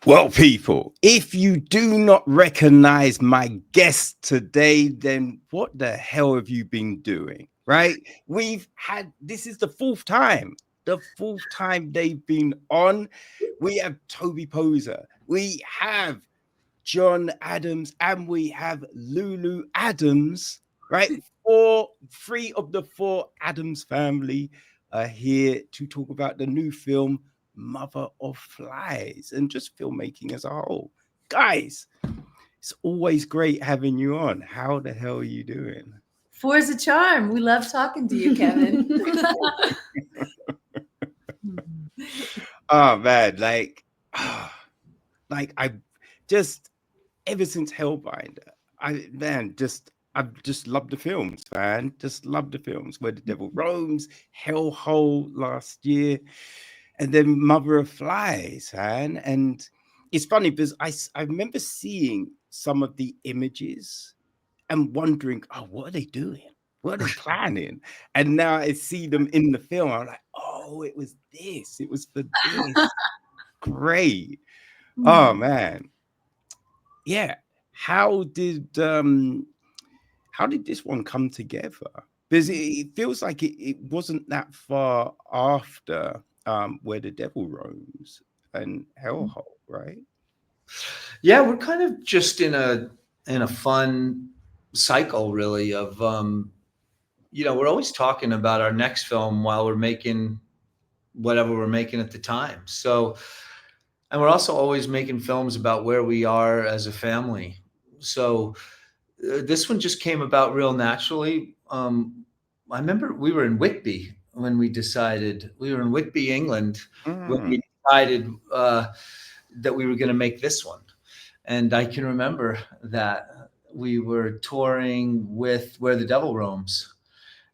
Well, people, if you do not recognize my guest today, then what the hell have you been doing? Right? This is the fourth time they've been on. We have Toby Poser, we have John Adams, and we have Lulu Adams, right? Three of the four Adams family are here to talk about the new film, Mother of Flies, and just filmmaking as a whole. Guys, it's always great having you on. How the hell are you doing? Four is a charm. We love talking to you, Kevin. Oh man, like I just ever since Hellbinder, I've just loved the films, man. Just loved the films. Where the Devil Roams, Hellhole last year, and then Mother of Flies, man. And it's funny because I remember seeing some of the images and wondering, oh, what are they doing? What are they planning? And now I see them in the film. I'm like, oh, it was this. It was for this. Great. Oh man. Yeah. How did this one come together? Because it feels like it wasn't that far after Where the Devil Roams and Hellhole, right? Yeah, we're kind of just in a fun cycle, really, of we're always talking about our next film while we're making whatever we're making at the time. So, and we're also always making films about where we are as a family. So this one just came about real naturally. I remember we were in Whitby when we decided, we were in Whitby, England, when we decided that we were going to make this one. And I can remember that we were touring with Where the Devil Roams,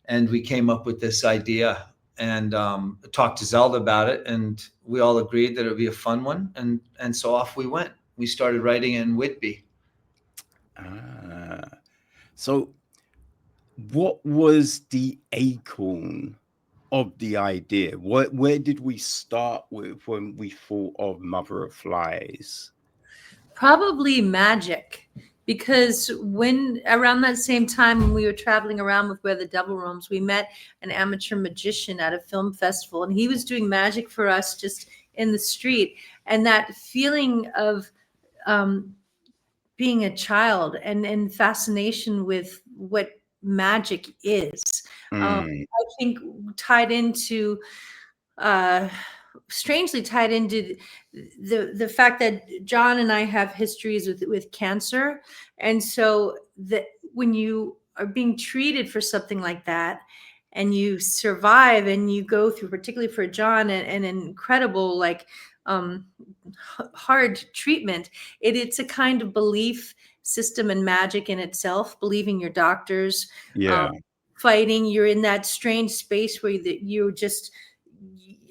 and we came up with this idea and talked to Zelda about it, and we all agreed that it would be a fun one, and so off we went. We started writing in Whitby. So what was the acorn of the idea? Where did we start with when we thought of Mother of Flies? Probably magic, because when around that same time when we were traveling around with Where the Devil Roams, we met an amateur magician at a film festival, and he was doing magic for us just in the street. And that feeling of being a child and fascination with what magic is, I think tied into strangely tied into the fact that John and I have histories with cancer. And so that when you are being treated for something like that and you survive and you go through, particularly for John, an incredible, like, hard treatment, it's a kind of belief system and magic in itself, believing your doctors, fighting, you're in that strange space where you just,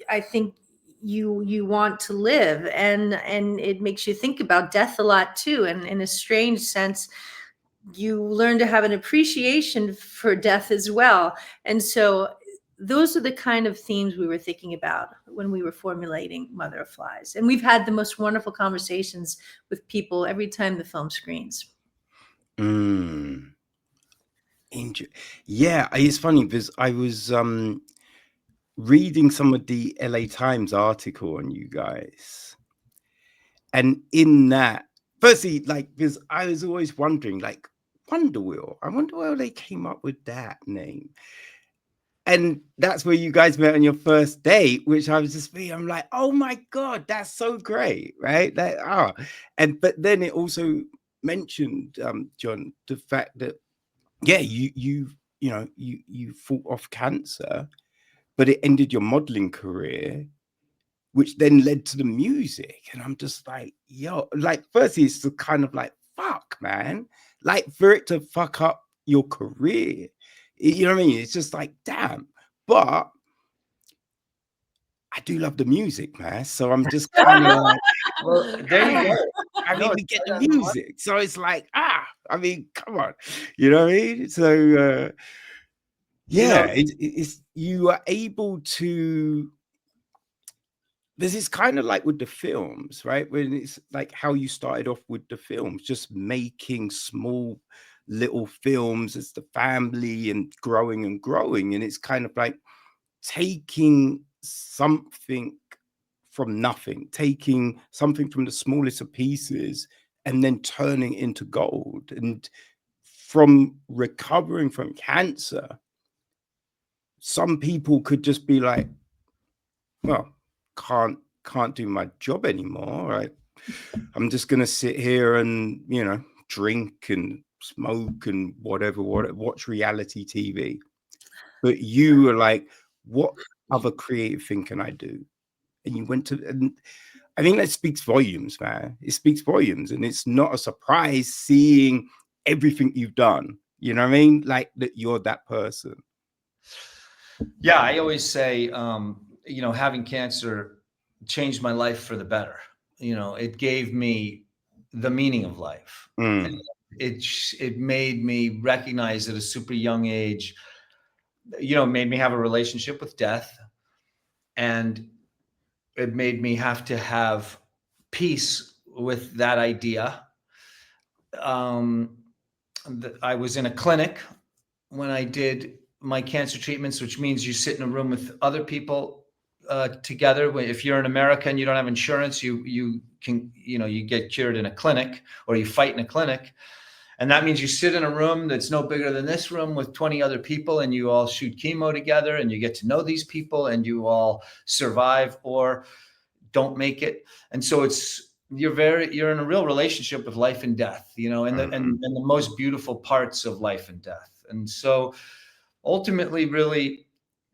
I think you want to live, and it makes you think about death a lot too, and in a strange sense you learn to have an appreciation for death as well. And so those are the kind of themes we were thinking about when we were formulating Mother of Flies, and we've had the most wonderful conversations with people every time the film screens. Yeah, it's funny because I was reading some of the LA Times article on you guys, and in that, firstly, like, because I was always wondering, like, Wonder Wheel, I wonder where they came up with that name. And that's where you guys met on your first date, which I'm like, oh my God, that's so great, right? But then it also mentioned, John, the fact that, yeah, you fought off cancer, but it ended your modeling career, which then led to the music. And I'm just like, yo, like, firstly, it's kind of like, fuck, man, like, for it to fuck up your career, you know what I mean? It's just like, damn. But I do love the music, man. So I'm just kind of like, well, there you go. I mean, we get the music. So it's like, I mean, come on. You know what I mean? So, yeah, it's you are able to, this is kind of like with the films, right? When it's like how you started off with the films, just making small little films as the family and growing and growing. And it's kind of like taking something from nothing, taking something from the smallest of pieces and then turning into gold. And from recovering from cancer, some people could just be like, well, can't do my job anymore, right? I'm just gonna sit here and, you know, drink and smoke and whatever, watch reality TV. But you were like, what other creative thing can I do? And you went to, and I think that speaks volumes, man. It speaks volumes, and it's not a surprise seeing everything you've done. You know what I mean? Like that you're that person. Yeah, I always say, you know, having cancer changed my life for the better. You know, it gave me the meaning of life. And it made me recognize at a super young age, you know, made me have a relationship with death, and it made me have to have peace with that idea. I was in a clinic when I did my cancer treatments, which means you sit in a room with other people together. If you're in America and you don't have insurance, you can, you know, you get cured in a clinic or you fight in a clinic. And that means you sit in a room that's no bigger than this room with 20 other people, and you all shoot chemo together, and you get to know these people, and you all survive or don't make it. And so you're in a real relationship with life and death, you know, and the most beautiful parts of life and death. And so ultimately, really,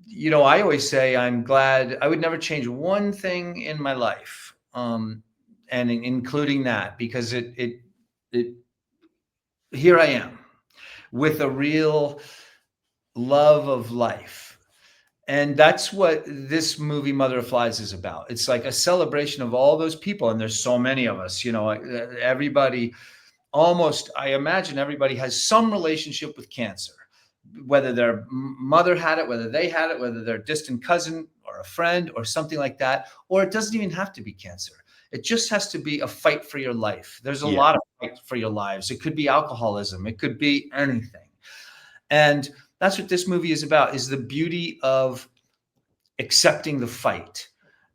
you know, I always say I'm glad. I would never change one thing in my life, and including that, because it here I am with a real love of life. And that's what this movie Mother of Flies is about. It's like a celebration of all those people. And there's so many of us, you know, everybody, almost, I imagine everybody has some relationship with cancer, whether their mother had it, whether they had it, whether they're a distant cousin or a friend or something like that. Or it doesn't even have to be cancer. It just has to be a fight for your life. There's a lot of fight for your lives. It could be alcoholism. It could be anything. And that's what this movie is about, is the beauty of accepting the fight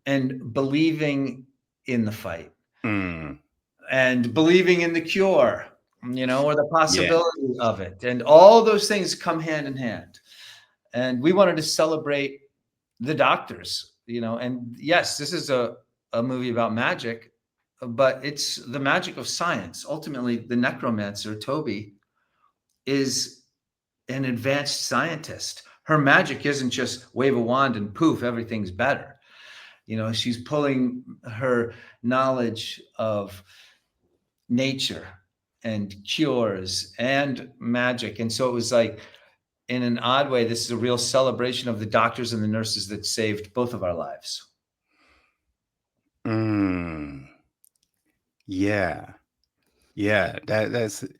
and believing in the fight and believing in the cure, you know, or the possibility of it. And all those things come hand in hand. And we wanted to celebrate the doctors, you know, and yes, this is a movie about magic, but it's the magic of science. Ultimately, the necromancer, Toby, is an advanced scientist. Her magic isn't just wave a wand and poof, everything's better. You know, she's pulling her knowledge of nature and cures and magic. And so it was like, in an odd way, this is a real celebration of the doctors and the nurses that saved both of our lives. Yeah. That's, it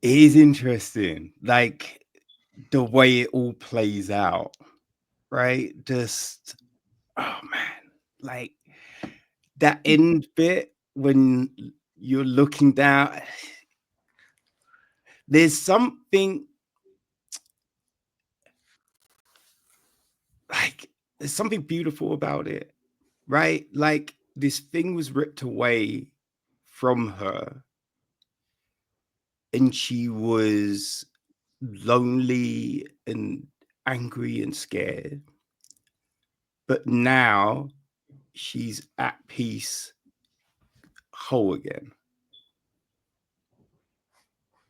is interesting. Like the way it all plays out, right? Just, oh man, like that end bit when you're looking down, there's something like, there's something beautiful about it, right? Like this thing was ripped away from her and she was lonely and angry and scared. But now she's at peace, whole again.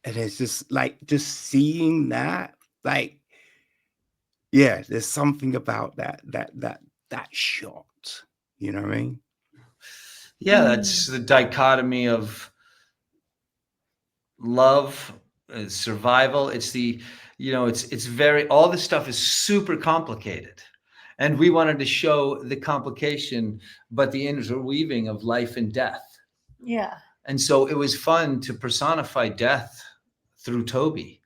And it's just like, just seeing that, like, yeah, there's something about that shot. You know what I mean? Yeah, that's the dichotomy of love, survival. It's the, you know, it's very, all this stuff is super complicated. And we wanted to show the complication, but the interweaving of life and death. Yeah. And so it was fun to personify death through Toby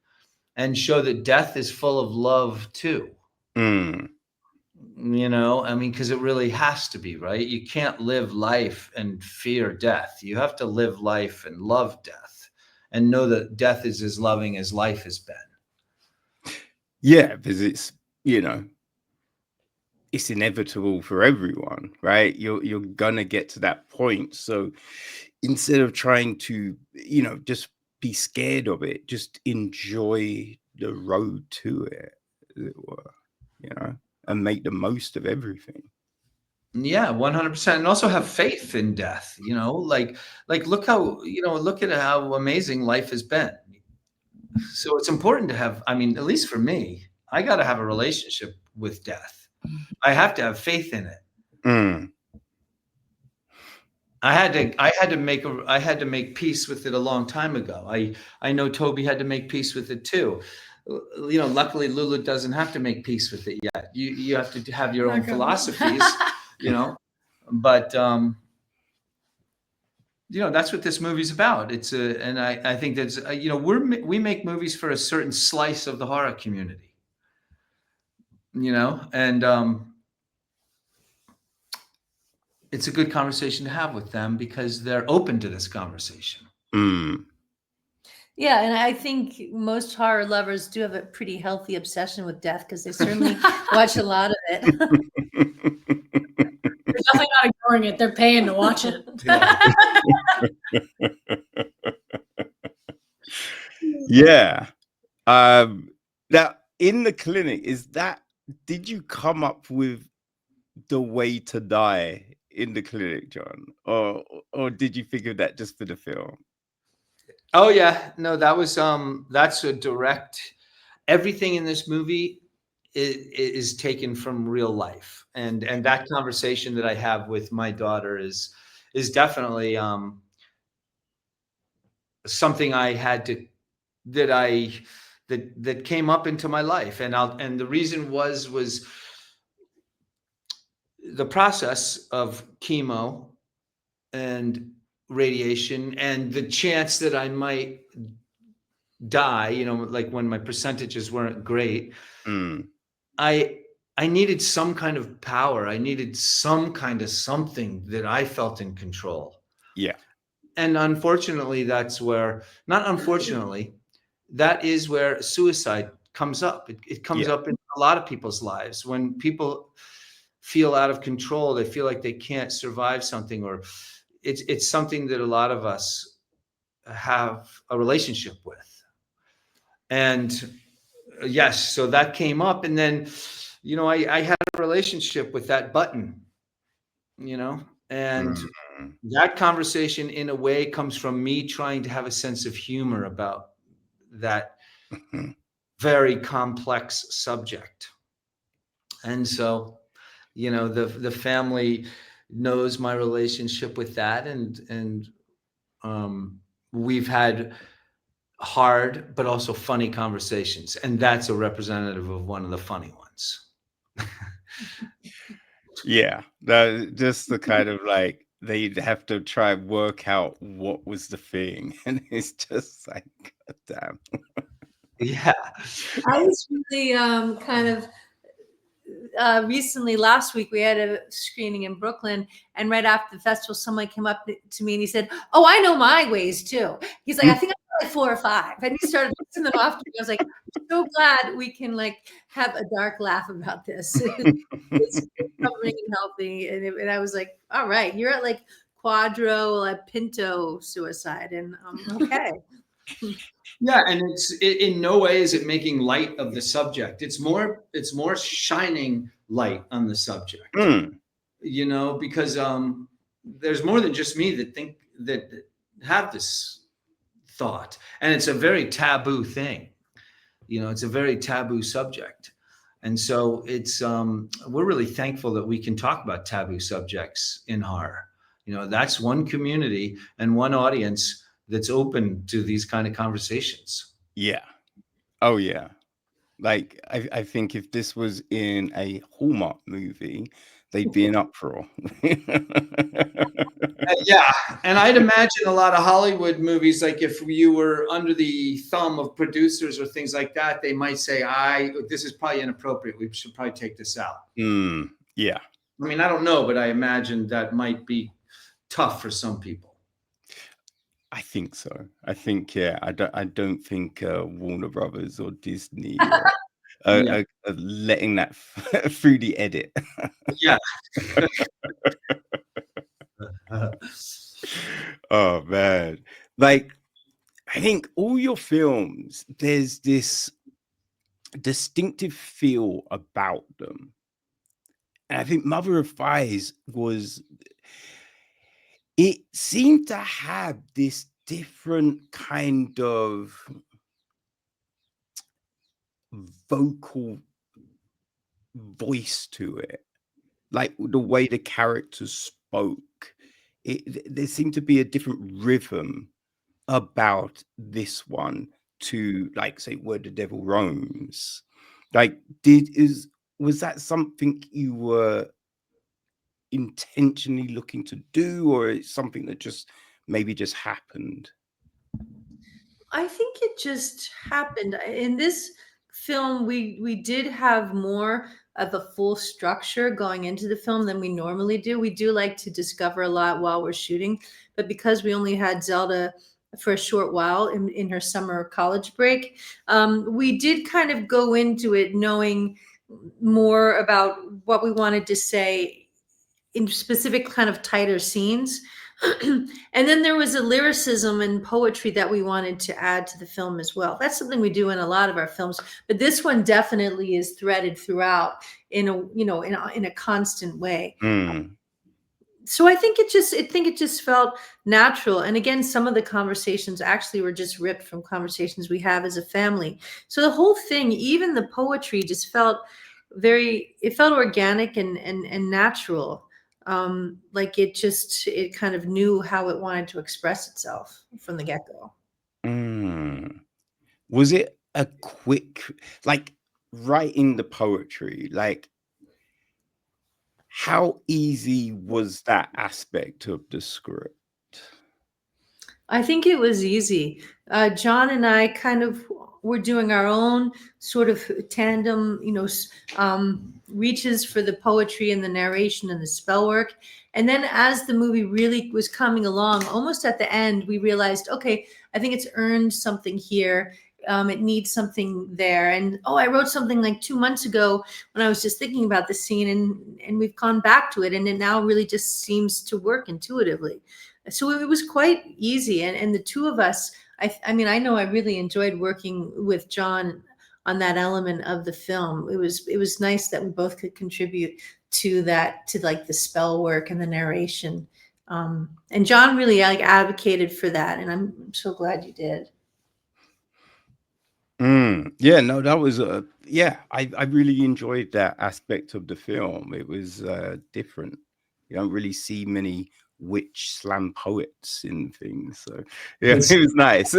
and show that death is full of love too. You know, I mean, because it really has to be, right? You can't live life and fear death. You have to live life and love death and know that death is as loving as life has been. Yeah, because it's, it's inevitable for everyone, right? You're gonna get to that point. So instead of trying to, just be scared of it, just enjoy the road to it, as it were, and make the most of everything. Yeah, 100%. And also have faith in death, like look how, look at how amazing life has been. So it's important to have, I mean, at least for me, I got to have a relationship with death. I have to have faith in it. I had to make peace with it a long time ago. I know Toby had to make peace with it too. Luckily Lulu doesn't have to make peace with it yet. You have to have your own philosophies, but that's what this movie's about. And I think that's we make movies for a certain slice of the horror community, and it's a good conversation to have with them because they're open to this conversation. Yeah, and I think most horror lovers do have a pretty healthy obsession with death because they certainly watch a lot of it. They're definitely not ignoring it. They're paying to watch it. Yeah. Now, in the clinic, did you come up with the way to die in the clinic, John? Or did you figure that just for the film? Oh yeah, no, that was that's a direct. Everything in this movie is taken from real life, and that conversation that I have with my daughter is definitely something I had to that came up into my life, and the reason was the process of chemo and radiation and the chance that I might die, like when my percentages weren't great. I needed some kind of power. I needed some kind of something that I felt in control. Yeah. And unfortunately, that is where suicide comes up. It comes up in a lot of people's lives. When people feel out of control, they feel like they can't survive something, or it's something that a lot of us have a relationship with. And yes, so that came up, and then I had a relationship with that button, and that conversation in a way comes from me trying to have a sense of humor about that very complex subject. And so the family knows my relationship with that, and we've had hard but also funny conversations, and that's a representative of one of the funny ones. Yeah, just the kind of like they'd have to try and work out what was the thing, and it's just like, God damn. Yeah, I was really kind of recently, last week we had a screening in Brooklyn, and right after the festival someone came up to me and he said, "Oh, I know my ways too." He's like, "I think I'm like 4 or 5," and he started listening them off to me. I was like, I'm so glad we can like have a dark laugh about this. It's covering and helping, and I was like, all right, you're at like quadro, like pinto suicide, and okay. Yeah, and it's in no way is it making light of the subject. It's more shining light on the subject. Because there's more than just me that have this thought, and it's a very taboo thing. It's a very taboo subject, and so it's we're really thankful that we can talk about taboo subjects in horror. That's one community and one audience that's open to these kind of conversations. Yeah. Oh yeah. Like I think if this was in a Hallmark movie, they'd be in uproar. Hey, Yeah, and I'd imagine a lot of Hollywood movies, like if you were under the thumb of producers or things like that, they might say, this is probably inappropriate. We should probably take this out. Yeah. I mean, I don't know, but I imagine that might be tough for some people. I think so. I think, yeah, I don't think Warner Brothers or Disney are letting that through the edit. Yeah. Oh man. Like, I think all your films, there's this distinctive feel about them. And I think Mother of Thighs it seemed to have this different kind of vocal voice to it, like the way the characters spoke. There seemed to be a different rhythm about this one to, like, say, Where the Devil Roams. Like, was that something you were intentionally looking to do, or it's something that just maybe just happened? I think it just happened. In this film, we did have more of a full structure going into the film than we normally do. We do like to discover a lot while we're shooting, but because we only had Zelda for a short while in her summer college break, we did kind of go into it knowing more about what we wanted to say in specific kind of tighter scenes. And then there was a lyricism and poetry that we wanted to add to the film as well. That's something we do in a lot of our films, but this one definitely is threaded throughout in a constant way. So I think it just felt natural. And again, some of the conversations actually were just ripped from conversations we have as a family. So the whole thing, even the poetry, just felt organic and natural. Like it kind of knew how it wanted to express itself from the get-go. Was it a quick, like, writing the poetry, like, how easy was that aspect of the script? I think it was easy. John and I kind of were doing our own sort of tandem, reaches for the poetry and the narration and the spell work. And then as the movie really was coming along, almost at the end, we realized, okay, I think it's earned something here. It needs something there. And I wrote something like 2 months ago when I was just thinking about the scene, and we've gone back to it, and it now really just seems to work intuitively. So it was quite easy. And the two of us, I mean, I know I really enjoyed working with John on that element of the film. It was nice that we both could contribute to that, to like the spell work and the narration. And John really advocated for that, and I'm so glad you did. Yeah, no, that was I really enjoyed that aspect of the film. It was different. You don't really see many witch slam poets in things, so yeah, it was nice.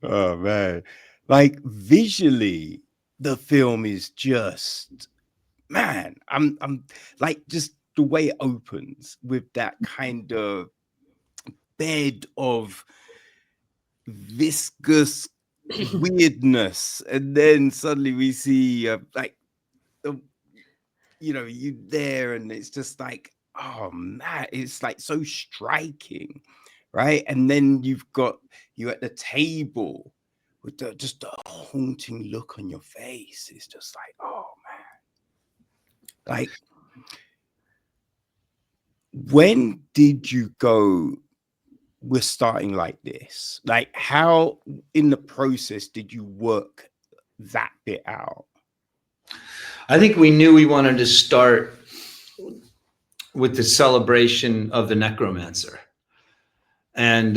Oh man, like visually the film is just, man, I'm like, just the way it opens with that kind of bed of viscous weirdness, and then suddenly we see you there, and it's just like, oh man, it's like so striking, right? And then you've got you at the table with just the haunting look on your face. It's just like, oh man, like, when did you go, we're starting like this? Like, how in the process did you work that bit out? I think we knew we wanted to start with the celebration of the necromancer. And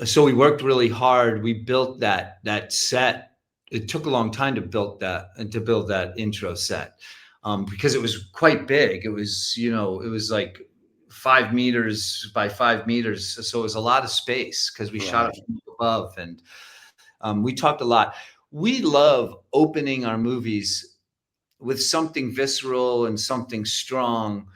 so we worked really hard. We built that set. It took a long time to build that intro set, because it was quite big. It was, it was like 5 meters by 5 meters. So it was a lot of space because we shot it from above, and we talked a lot. we love opening our movies with something visceral and something strong,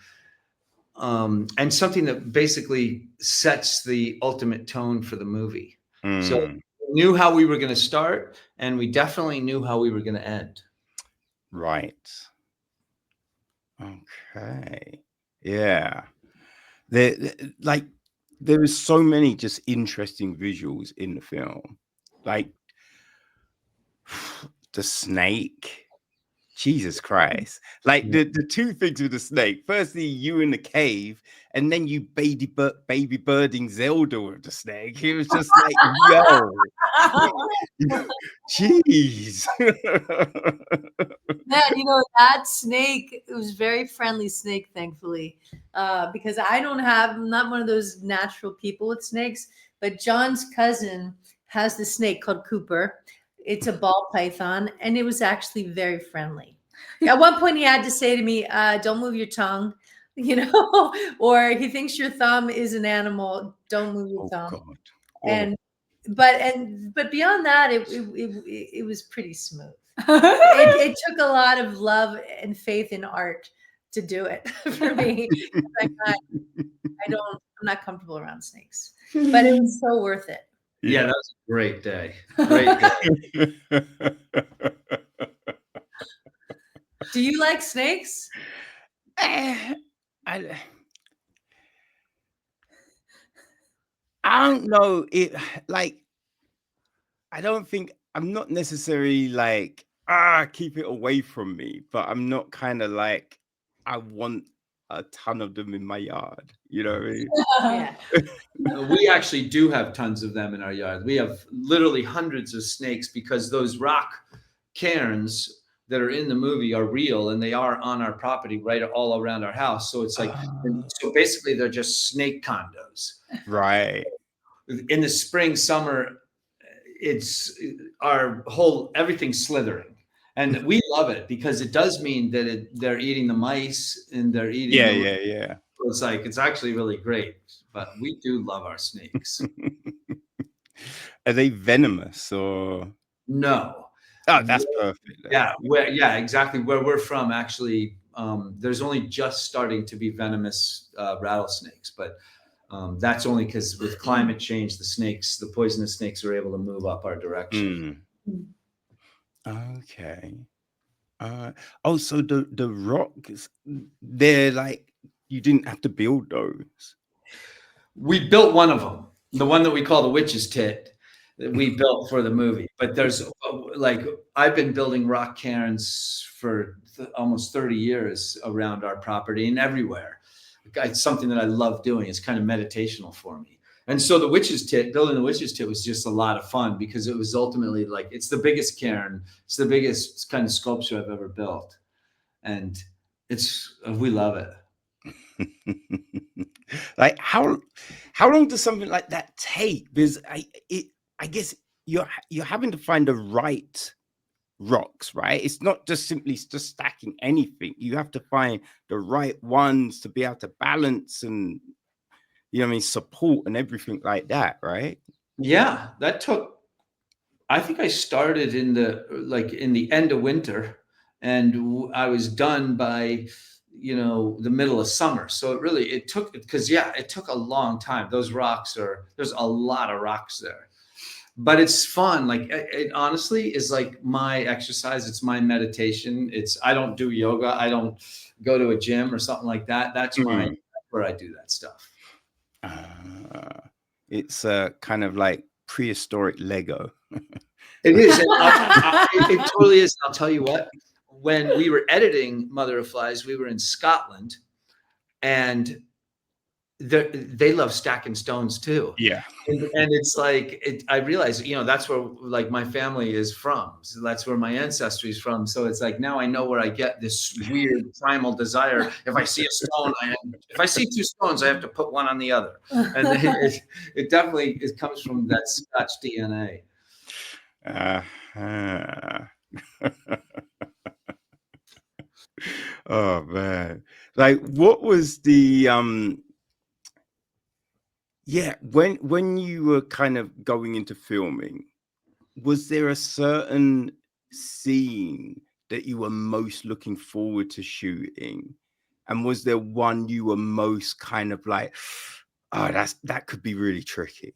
and something that basically sets the ultimate tone for the movie. So we knew how we were going to start, and we definitely knew how we were going to end. Right. Okay. Yeah. There is so many just interesting visuals in the film. Like the snake. Jesus Christ. Like the two things with the snake. Firstly, you in the cave, and then you baby birding Zelda with the snake. It was just like, yo. Jeez. Man, you know, that snake, it was very friendly snake, thankfully, because I'm not one of those natural people with snakes, but John's cousin has the snake called Cooper. It's a ball python, and it was actually very friendly. At one point, he had to say to me, don't move your tongue, you know, or he thinks your thumb is an animal. Don't move your thumb. God. And but beyond that, it was pretty smooth. It took a lot of love and faith in art to do it for me. I'm not comfortable around snakes, but it was so worth it. Yeah, that was a great day. Great day. Do you like snakes? I don't know. I don't think I'm not necessarily like, keep it away from me, but I'm not kind of like, I want a ton of them in my yard. You know what I mean? Yeah. We actually do have tons of them in our yard. We have literally hundreds of snakes because those rock cairns that are in the movie are real, and they are on our property right all around our house. So it's like, so basically they're just snake condos. Right. In the spring, summer, it's everything's slithering, and we love it because it does mean that they're eating the mice and they're eating. Yeah. So it's actually really great, but we do love our snakes. Are they venomous or no? Oh, that's perfect. Yeah, exactly. Where we're from, actually, there's only just starting to be venomous rattlesnakes, but that's only because with climate change, the poisonous snakes are able to move up our direction. Okay. So the rocks, they're like, you didn't have to build those. We built one of them, the one that we call the witch's tit, that we built for the movie. But there's I've been building rock cairns for almost 30 years around our property and everywhere. It's something that I love doing. It's kind of meditational for me. And so building the witch's tit was just a lot of fun because it was ultimately like, it's the biggest cairn. It's the biggest kind of sculpture I've ever built. And we love it. Like how long does something like that take? Because I guess you're having to find the right rocks, right? It's not just simply just stacking anything. You have to find the right ones to be able to balance and, you know what I mean, support and everything like that, right? Yeah, I think I started in the end of winter, and I was done by the middle of summer. So it took a long time. There's a lot of rocks there, but it's fun. Like it honestly is like my exercise. It's my meditation. I don't do yoga. I don't go to a gym or something like that. That's where I do that stuff. It's kind of like prehistoric Lego. It is. It totally is. I'll tell you what. When we were editing Mother of Flies, we were in Scotland, and they love stacking stones too. Yeah. And it's like, I realized, that's where like my family is from. So that's where my ancestry is from. So it's like, now I know where I get this weird primal desire. If I see a stone, if I see two stones, I have to put one on the other. And it definitely comes from that Scotch DNA. Oh man. Like what was the when you were kind of going into filming, was there a certain scene that you were most looking forward to shooting? And was there one you were most kind of like, oh, that could be really tricky?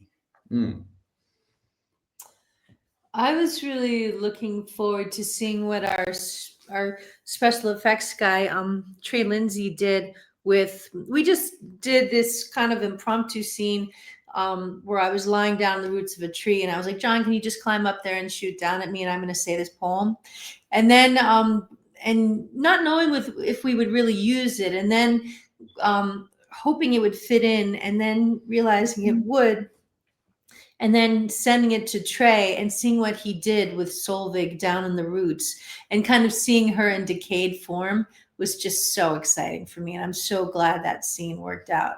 I was really looking forward to seeing what our special effects guy, Trey Lindsay, did with. We just did this kind of impromptu scene where I was lying down the roots of a tree, and I was like, John, can you just climb up there and shoot down at me, and I'm going to say this poem, and then and not knowing if we would really use it, and then hoping it would fit in, and then realizing it would. And then sending it to Trey and seeing what he did with Solveig down in the roots and kind of seeing her in decayed form was just so exciting for me. And I'm so glad that scene worked out.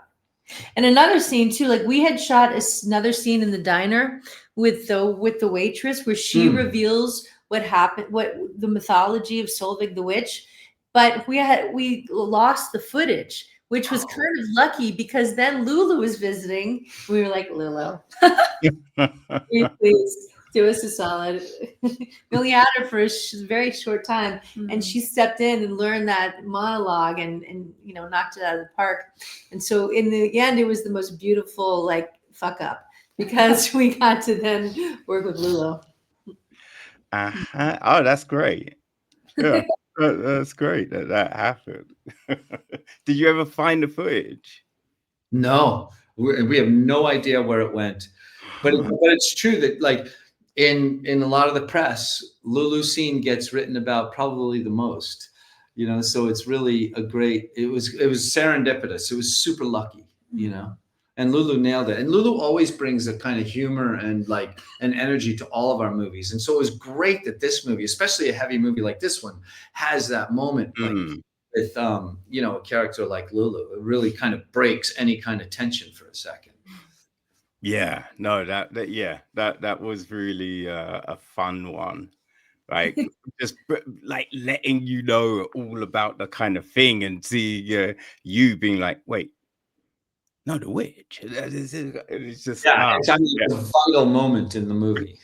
And another scene too, like we had shot another scene in the diner with the waitress where she reveals what happened, what the mythology of Solveig the witch. But we lost the footage, which was kind of lucky because then Lulu was visiting. We were like, Lulu, please do us a solid. We only had her for a very short time, and she stepped in and learned that monologue and knocked it out of the park. And so in the end, it was the most beautiful like fuck up because we got to then work with Lulu. Oh, that's great. Yeah. That's great that happened. Did you ever find the footage? No, we have no idea where it went, but it's true that like in a lot of the press, Lulu's scene gets written about probably the most, so it's really it was serendipitous. It was super lucky, and Lulu nailed it. And Lulu always brings a kind of humor and like an energy to all of our movies. And so it was great that this movie, especially a heavy movie like this one, has that moment like with a character like Lulu. It really kind of breaks any kind of tension for a second. Yeah, no, that was really a fun one. Like just like letting you know all about the kind of thing and see you being like, wait, no, the witch. It's just it's a vital moment in the movie.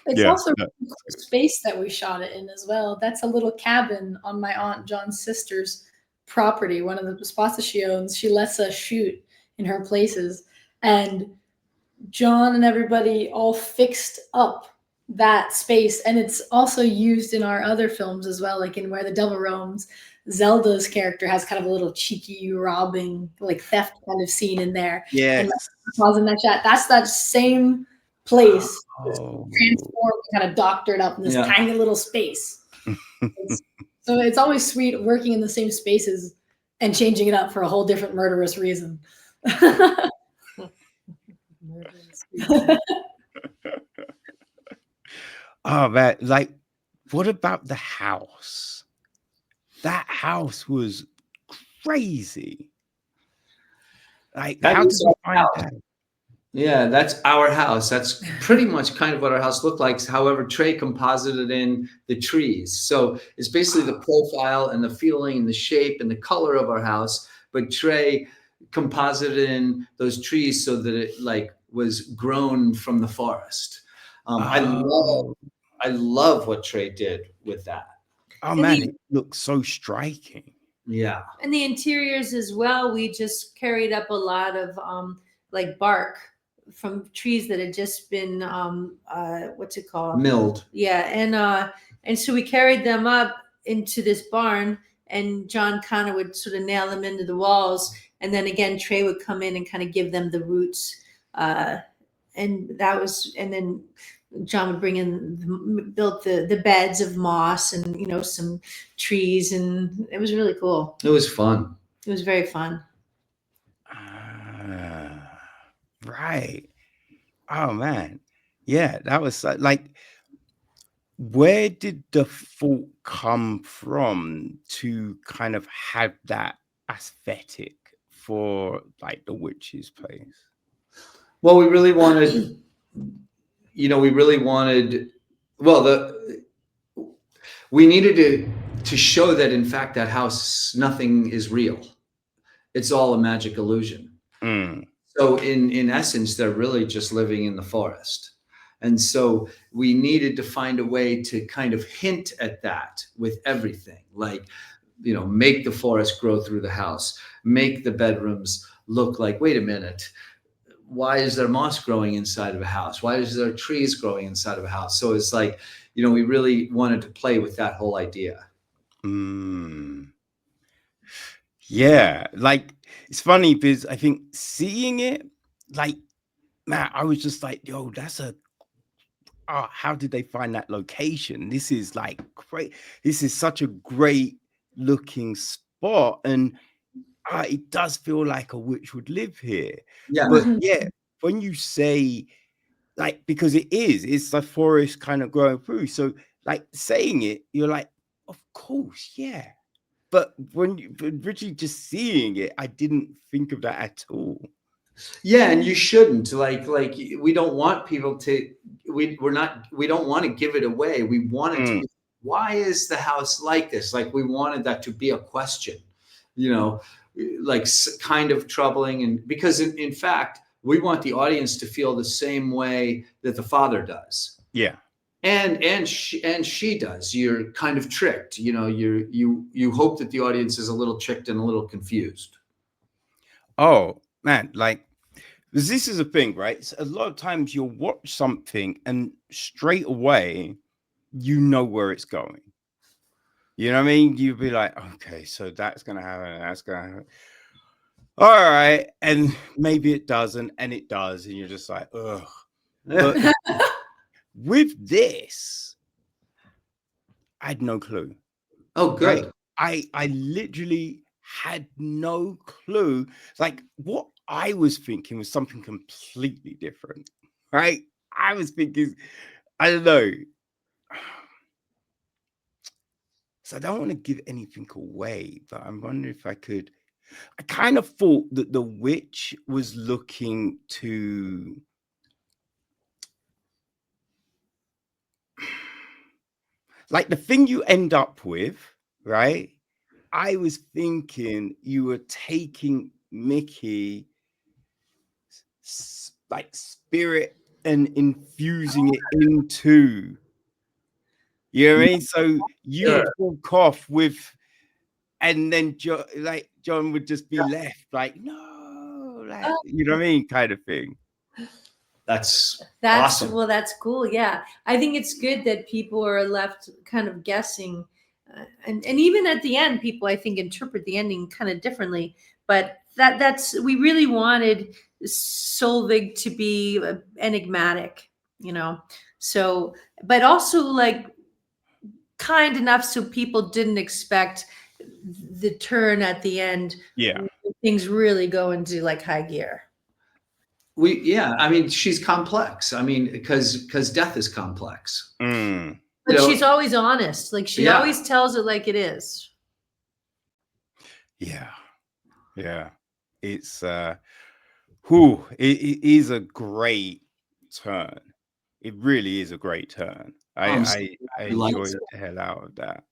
It's also a space that we shot it in as well. That's a little cabin on my Aunt John's sister's property. One of the spots that she owns, she lets us shoot in her places. And John and everybody all fixed up that space. And it's also used in our other films as well, like in Where the Devil Roams. Zelda's character has kind of a little cheeky robbing, like theft kind of scene in there. Yes. And in that shot, that's that same place transformed, kind of doctored up in this tiny little space. So it's always sweet working in the same spaces and changing it up for a whole different murderous reason. Oh man, like what about the house? That house was crazy. Like how did you find that? Yeah, that's our house. That's pretty much kind of what our house looked like. However, Trey composited in the trees. So it's basically the profile and the feeling and the shape and the color of our house. But Trey composited in those trees so that it like was grown from the forest. I love what Trey did with that. Oh man, it looks so striking. Yeah. And the interiors as well, we just carried up a lot of like bark from trees that had just been what's it called? Milled. Yeah, and so we carried them up into this barn, and John kind of would sort of nail them into the walls, and then again Trey would come in and kind of give them the roots, and then John would build the beds of moss and some trees, and it was really cool. It was fun. It was very fun. Right. Oh man. Yeah, that was like, where did the thought come from to kind of have that aesthetic for like the witch's place? Well, we wanted, we needed to show that in fact that house, nothing is real. It's all a magic illusion. So in essence, they're really just living in the forest. And so we needed to find a way to kind of hint at that with everything, like, you know, make the forest grow through the house, make the bedrooms look like, wait a minute, why is there moss growing inside of a house? Why is there trees growing inside of a house? So it's like, you know, we really wanted to play with that whole idea. Yeah, like it's funny because I think seeing it, like, man, I was just like, yo, that's how did they find that location? This is like great. This is such a great looking spot. And it does feel like a witch would live here. Yeah. But yeah, when you say, like, because it's the forest kind of growing through. So like saying it, you're like, of course, yeah. But Richie just seeing it, I didn't think of that at all. Yeah, and you shouldn't. Like we don't want people to. We don't want to give it away. We want it to be. Why is the house like this? Like we wanted that to be a question, you know, like kind of troubling, and because in fact we want the audience to feel the same way that the father does. Yeah. And she does. You're kind of tricked, you know. You hope that the audience is a little tricked and a little confused. Oh man, like this is a thing, right? So a lot of times you'll watch something and straight away you know where it's going. You know what I mean? You'll be like, okay, so that's gonna happen, that's gonna happen. All right, and maybe it doesn't, and it does, and you're just like, ugh. But with this, I had no clue. Oh, good. Right? I literally had no clue. Like what I was thinking was something completely different. Right? I was thinking, I don't know. So I don't want to give anything away, but I'm wondering if I could. I kind of thought that the witch was looking to like the thing you end up with, right? I was thinking you were taking Mickey like spirit and infusing it into, you know what I mean? So you would walk off with, and then John would just be left like, no, like, you know what I mean, kind of thing. That's awesome. Well, that's cool. Yeah, I think it's good that people are left kind of guessing, and even at the end, people I think interpret the ending kind of differently. But that's we really wanted Solveig to be enigmatic, you know. So, but also like kind enough so people didn't expect the turn at the end. Yeah, things really go into like high gear. I mean, she's complex. I mean, because death is complex. But she's always honest. Like she always tells it like it is. Yeah. It's it is a great turn. It really is a great turn. I enjoyed the hell out of that.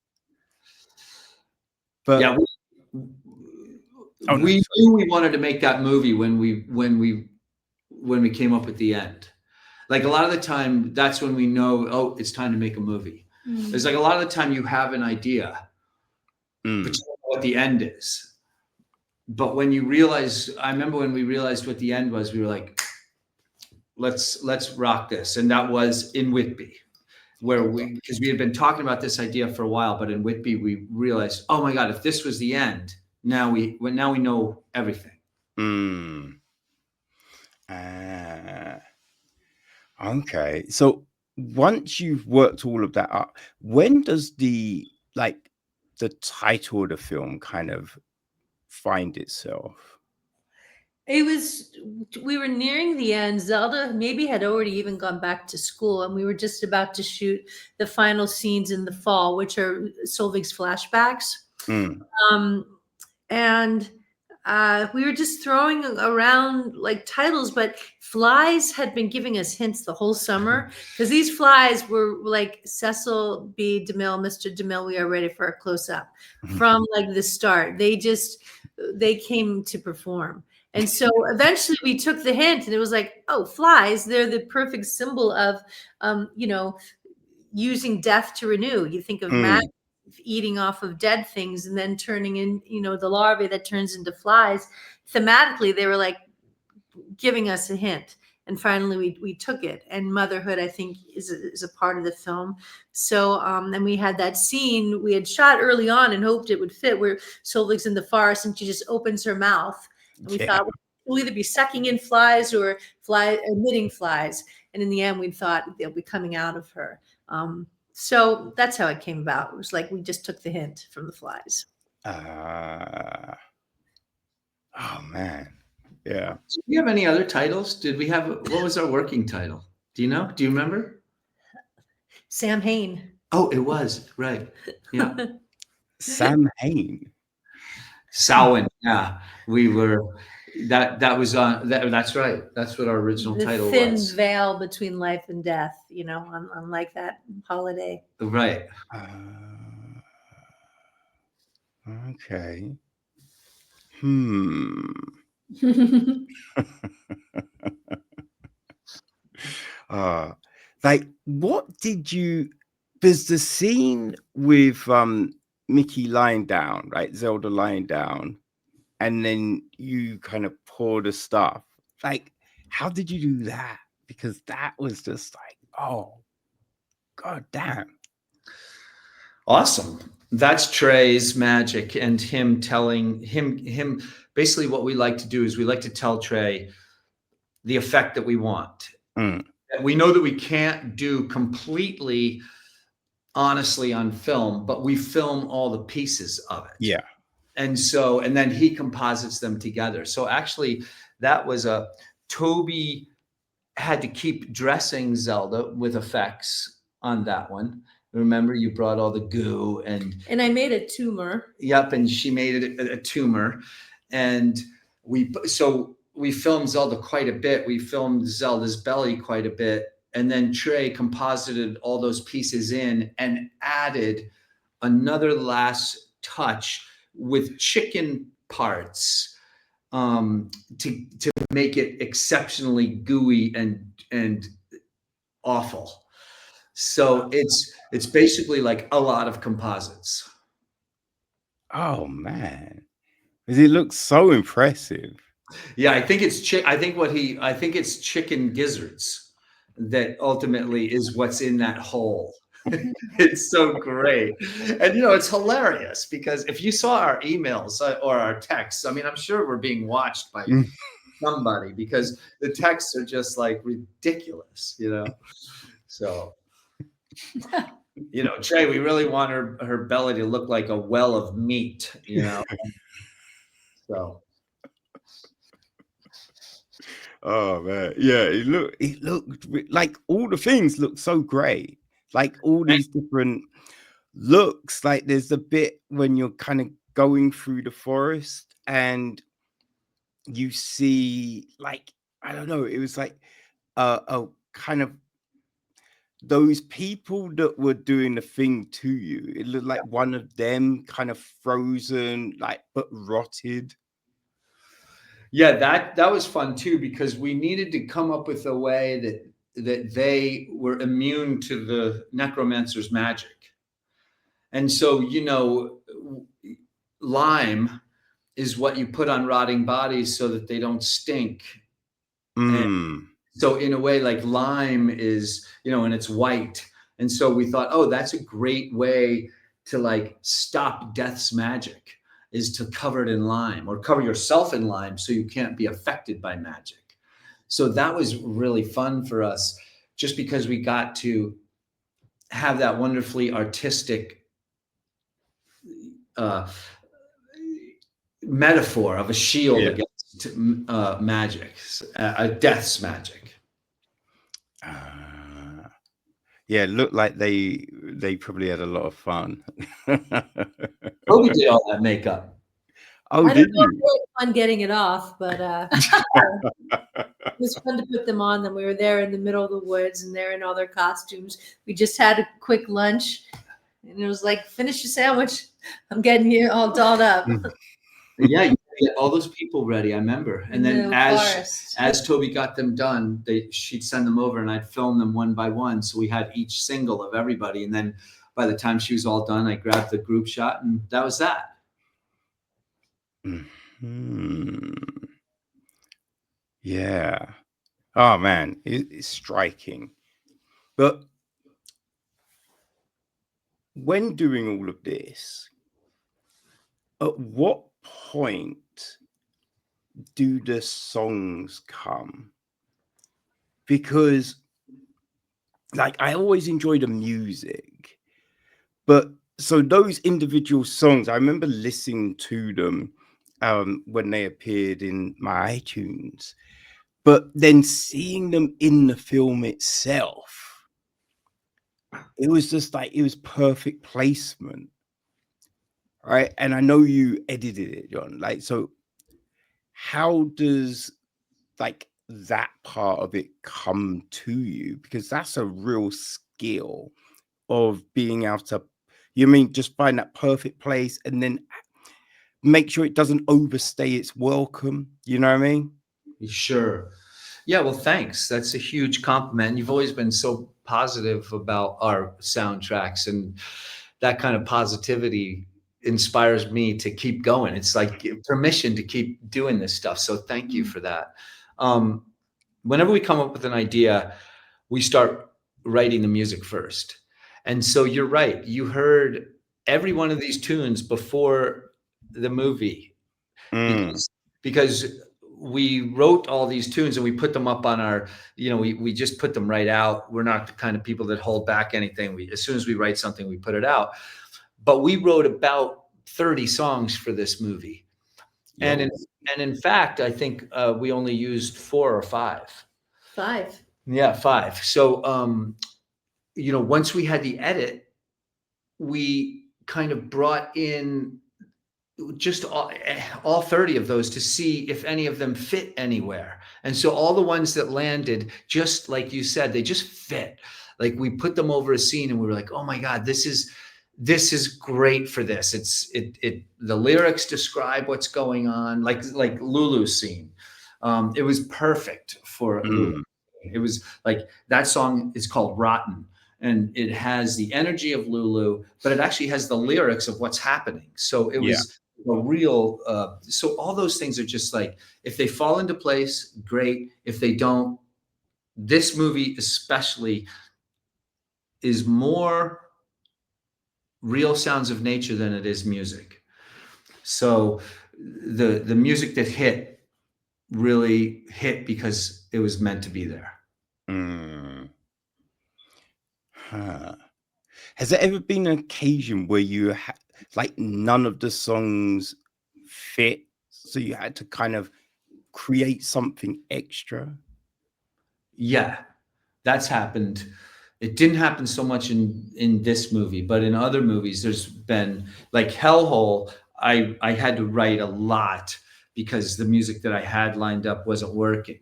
But yeah, we knew we wanted to make that movie when we came up with the end. Like a lot of the time, that's when we know, oh, it's time to make a movie. It's like a lot of the time you have an idea, but you don't know what the end is. But when you realize, I remember when we realized what the end was, we were like, let's rock this. And that was in Whitby, because we had been talking about this idea for a while, but in Whitby, we realized, oh my God, if this was the end, now we know everything. Okay. So once you've worked all of that up, when does the title of the film kind of find itself? We were nearing the end. Zelda maybe had already even gone back to school, and we were just about to shoot the final scenes in the fall, which are Solveig's flashbacks. And we were just throwing around like titles, but Flies had been giving us hints the whole summer, because these flies were like Cecil B. DeMille, Mr. DeMille, we are ready for a close-up from like the start. They came to perform. And so eventually we took the hint, and it was like, oh, flies, they're the perfect symbol of, using death to renew. You think of magic, eating off of dead things and then turning in, the larvae that turns into flies. Thematically, they were like giving us a hint. And finally we took it. And motherhood, I think, is a part of the film. So, and we had that scene we had shot early on and hoped it would fit, where Solveig's in the forest and she just opens her mouth. And we thought we'll either be sucking in flies or emitting flies. And in the end, we thought they'll be coming out of her. So that's how it came about. It was like we just took the hint from the flies. Oh man. Yeah. Do you have any other titles? What was our working title? Do you know? Do you remember? Sam Hain. Oh, it was, right. Yeah. Sam Hain. Samhain. Yeah. We were that was on that's right. That's what our original title was. The thin veil between life and death, unlike that holiday. Right. Okay. Like, what did you? There's the scene with Mickey lying down, right? Zelda lying down, and then you kind of pour the stuff. Like, how did you do that? Because that was just like, oh, god damn. Awesome. That's Trey's magic, and him telling him basically what we like to do is we like to tell Trey the effect that we want. We know that we can't do completely honestly on film, but we film all the pieces of it. Yeah. And then he composites them together. So actually that was Toby had to keep dressing Zelda with effects on that one. Remember, you brought all the goo and I made a tumor. Yep, and she made it a tumor, and we filmed Zelda quite a bit. We filmed Zelda's belly quite a bit, and then Trey composited all those pieces in and added another last touch with chicken parts to make it exceptionally gooey and awful. So it's basically like a lot of composites. Oh man, it looks so impressive. Yeah, I think it's chicken gizzards that ultimately is what's in that hole. It's so great. And it's hilarious because if you saw our emails or our texts, I mean, I'm sure we're being watched by somebody because the texts are just like ridiculous, So Trey, we really want her belly to look like a well of meat, So. Oh man, yeah, it looked like all the things look so great. Like all these different looks. Like there's a bit when you're kind of going through the forest and you see, like, I don't know, it was like a kind of those people that were doing the thing to you. It looked like one of them kind of frozen, like, but rotted. Yeah, that was fun too, because we needed to come up with a way that they were immune to the necromancer's magic. And so, lime is what you put on rotting bodies so that they don't stink. And so in a way, like lime is, and it's white. And so we thought, oh, that's a great way to like stop death's magic, is to cover it in lime or cover yourself in lime so you can't be affected by magic. So that was really fun for us, just because we got to have that wonderfully artistic metaphor of a shield against magic, death's magic. Yeah, it looked like they probably had a lot of fun. Toby did all that makeup. Oh, I don't know if it was fun getting it off, but it was fun to put them on. Then we were there in the middle of the woods, and they're in all their costumes. We just had a quick lunch, and it was like, finish your sandwich. I'm getting you all dolled up. Yeah, get all those people ready. I remember. And then as Toby got them done, she'd send them over and I'd film them one by one. So we had each single of everybody. And then by the time she was all done, I grabbed the group shot and that was that. Mm-hmm. Yeah. Oh man, it's striking. But when doing all of this, at what point do the songs come? Because like I always enjoy the music, but so those individual songs, I remember listening to them when they appeared in my iTunes, but then seeing them in the film itself, it was just like it was perfect placement, right? And I know you edited it, John. Like, so how does like that part of it come to you? Because that's a real skill of being able to, you mean just find that perfect place and then make sure it doesn't overstay its welcome. You know what I mean? Sure. Yeah, well, thanks. That's a huge compliment. You've always been so positive about our soundtracks, and that kind of positivity inspires me to keep going. It's like permission to keep doing this stuff. So thank you for that. Whenever we come up with an idea, we start writing the music first. And so you're right. You heard every one of these tunes before the movie because we wrote all these tunes and we put them up on our, we just put them right out. We're not the kind of people that hold back anything. As soon as we write something, we put it out. But we wrote about 30 songs for this movie. Yep. And in fact, I think we only used 4 or 5. 5. Yeah, 5. So, once we had the edit, we kind of brought in just all 30 of those to see if any of them fit anywhere. And so all the ones that landed, just like you said, they just fit. Like we put them over a scene and we were like, oh my God, this is great for this. The lyrics describe what's going on, like Lulu's scene. It was perfect for Lulu. It was like, that song is called Rotten. And it has the energy of Lulu, but it actually has the lyrics of what's happening. So it was a real, so all those things are just like, if they fall into place, great. If they don't, this movie especially is more real sounds of nature than it is music. So the music that hit really hit because it was meant to be there. Has there ever been an occasion where you like none of the songs fit, so you had to kind of create something extra? Yeah, that's happened. It didn't happen so much in this movie, but in other movies, there's been like Hellhole. I had to write a lot because the music that I had lined up wasn't working.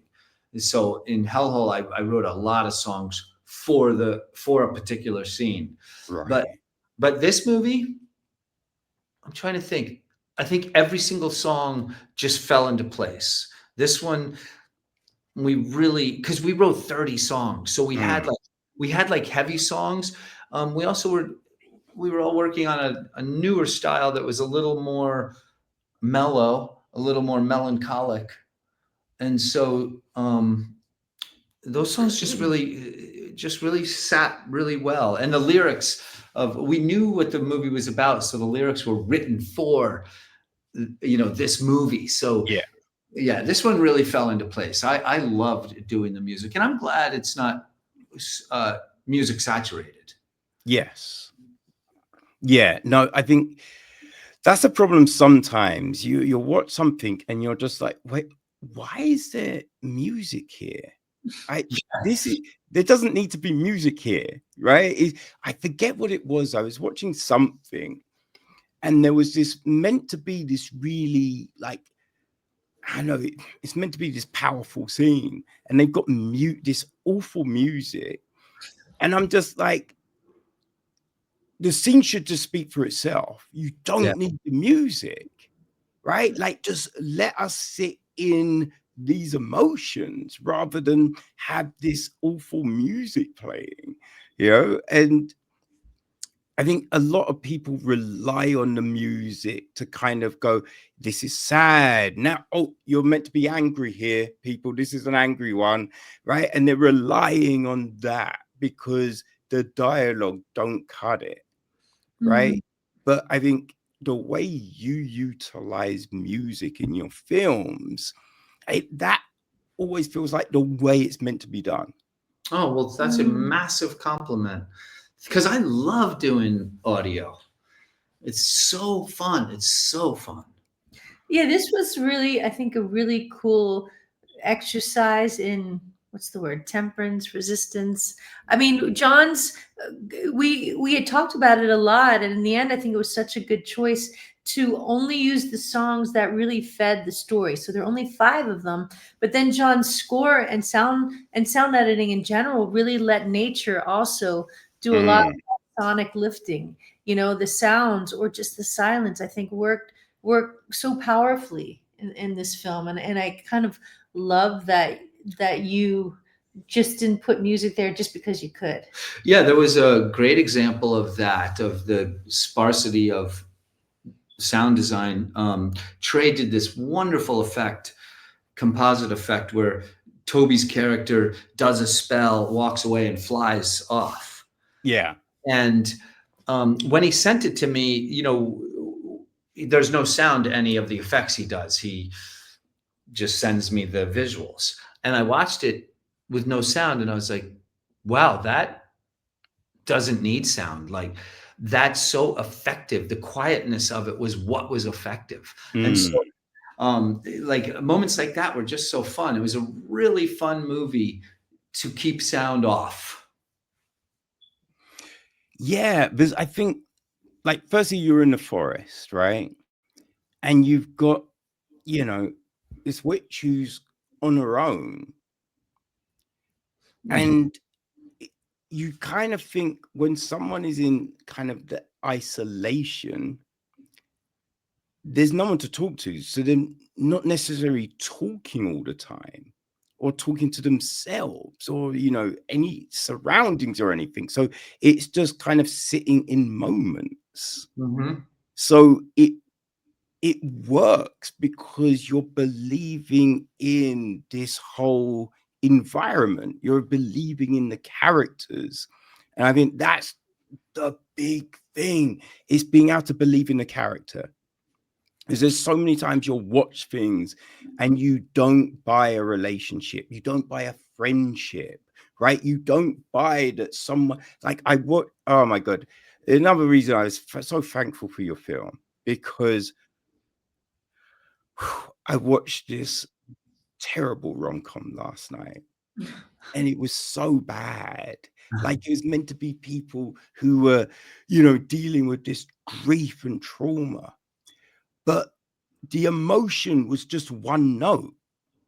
So in Hellhole, I wrote a lot of songs for a particular scene. Right. But this movie, I'm trying to think. I think every single song just fell into place. This one, because we wrote 30 songs, so we had like heavy songs. We were all working on a newer style that was a little more mellow, a little more melancholic, and so those songs just really sat really well. And the lyrics we knew what the movie was about, so the lyrics were written for this movie. So yeah, this one really fell into place. I loved doing the music, and I'm glad it's not music saturated. Yes. Yeah, no, I think that's a problem sometimes. You'll watch something and you're just like, wait, why is there music here? There doesn't need to be music here, right? I forget what it was. I was watching something and there was meant to be this really like, I know it's meant to be this powerful scene, and they've got this awful music, and I'm just like, the scene should just speak for itself. You don't need the music, right? Like, just let us sit in these emotions rather than have this awful music playing, and I think a lot of people rely on the music to kind of go, this is sad. Now, oh, you're meant to be angry here, people. This is an angry one, right? And they're relying on that because the dialogue don't cut it, right? But I think the way you utilize music in your films, that always feels like the way it's meant to be done. Oh, well, that's a massive compliment. Because I love doing audio. It's so fun. It's so fun. Yeah, this was really, I think, a really cool exercise in, what's the word, temperance, resistance. I mean, John's, we had talked about it a lot, and in the end, I think it was such a good choice to only use the songs that really fed the story. So there are only 5 of them, but then John's score and sound editing in general really let nature also do a lot of sonic lifting. The sounds or just the silence, I think, work so powerfully in this film, and I kind of love that you just didn't put music there just because you could. Yeah, there was a great example of that, of the sparsity of sound design. Trey did this wonderful composite effect where Toby's character does a spell, walks away, and flies off. Yeah. And when he sent it to me, there's no sound to any of the effects he does. He just sends me the visuals. And I watched it with no sound, and I was like, wow, that doesn't need sound. Like, that's so effective. The quietness of it was what was effective. And so like moments like that were just so fun. It was a really fun movie to keep sound off. Yeah, because I think, like, firstly, you're in the forest, right? And you've got, this witch who's on her own. And you kind of think when someone is in kind of the isolation, there's no one to talk to. So they're not necessarily talking all the time or talking to themselves or, any surroundings or anything. So it's just kind of sitting in moments. So it works because you're believing in this whole environment. You're believing in the characters. And I think that's the big thing, is being able to believe in the character. Because there's so many times you'll watch things and you don't buy a relationship. You don't buy a friendship, right? You don't buy that someone, like oh my God. Another reason I was so thankful for your film, because I watched this terrible rom-com last night, and it was so bad. Like, it was meant to be people who were, dealing with this grief and trauma, but the emotion was just one note.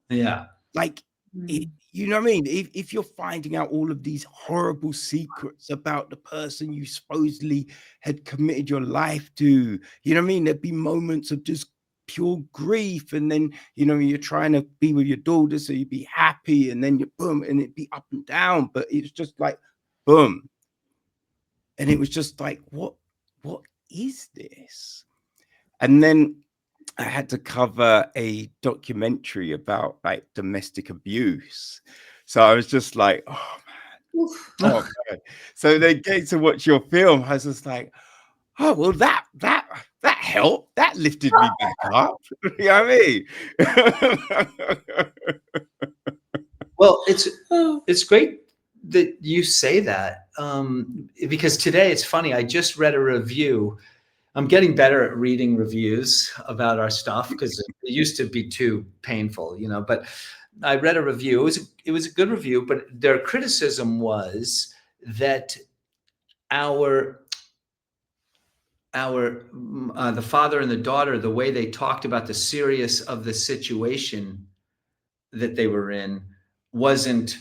Yeah. Like, you know what I mean? If you're finding out all of these horrible secrets about the person you supposedly had committed your life to, you know what I mean? There'd be moments of just pure grief, and then you're trying to be with your daughter so you'd be happy, and then you boom, and it'd be up and down, but it's just like boom, and it was just like, what is this? And then I had to cover a documentary about like domestic abuse, so I was just like, oh man, oh man. So then getting to watch your film, I was just like, oh, well, that helped. That lifted me back up. You know what I mean? Well, it's great that you say that, because today it's funny. I just read a review. I'm getting better at reading reviews about our stuff because it used to be too painful, but I read a review. It was a good review, but their criticism was that the father and the daughter, the way they talked about the seriousness of the situation that they were in wasn't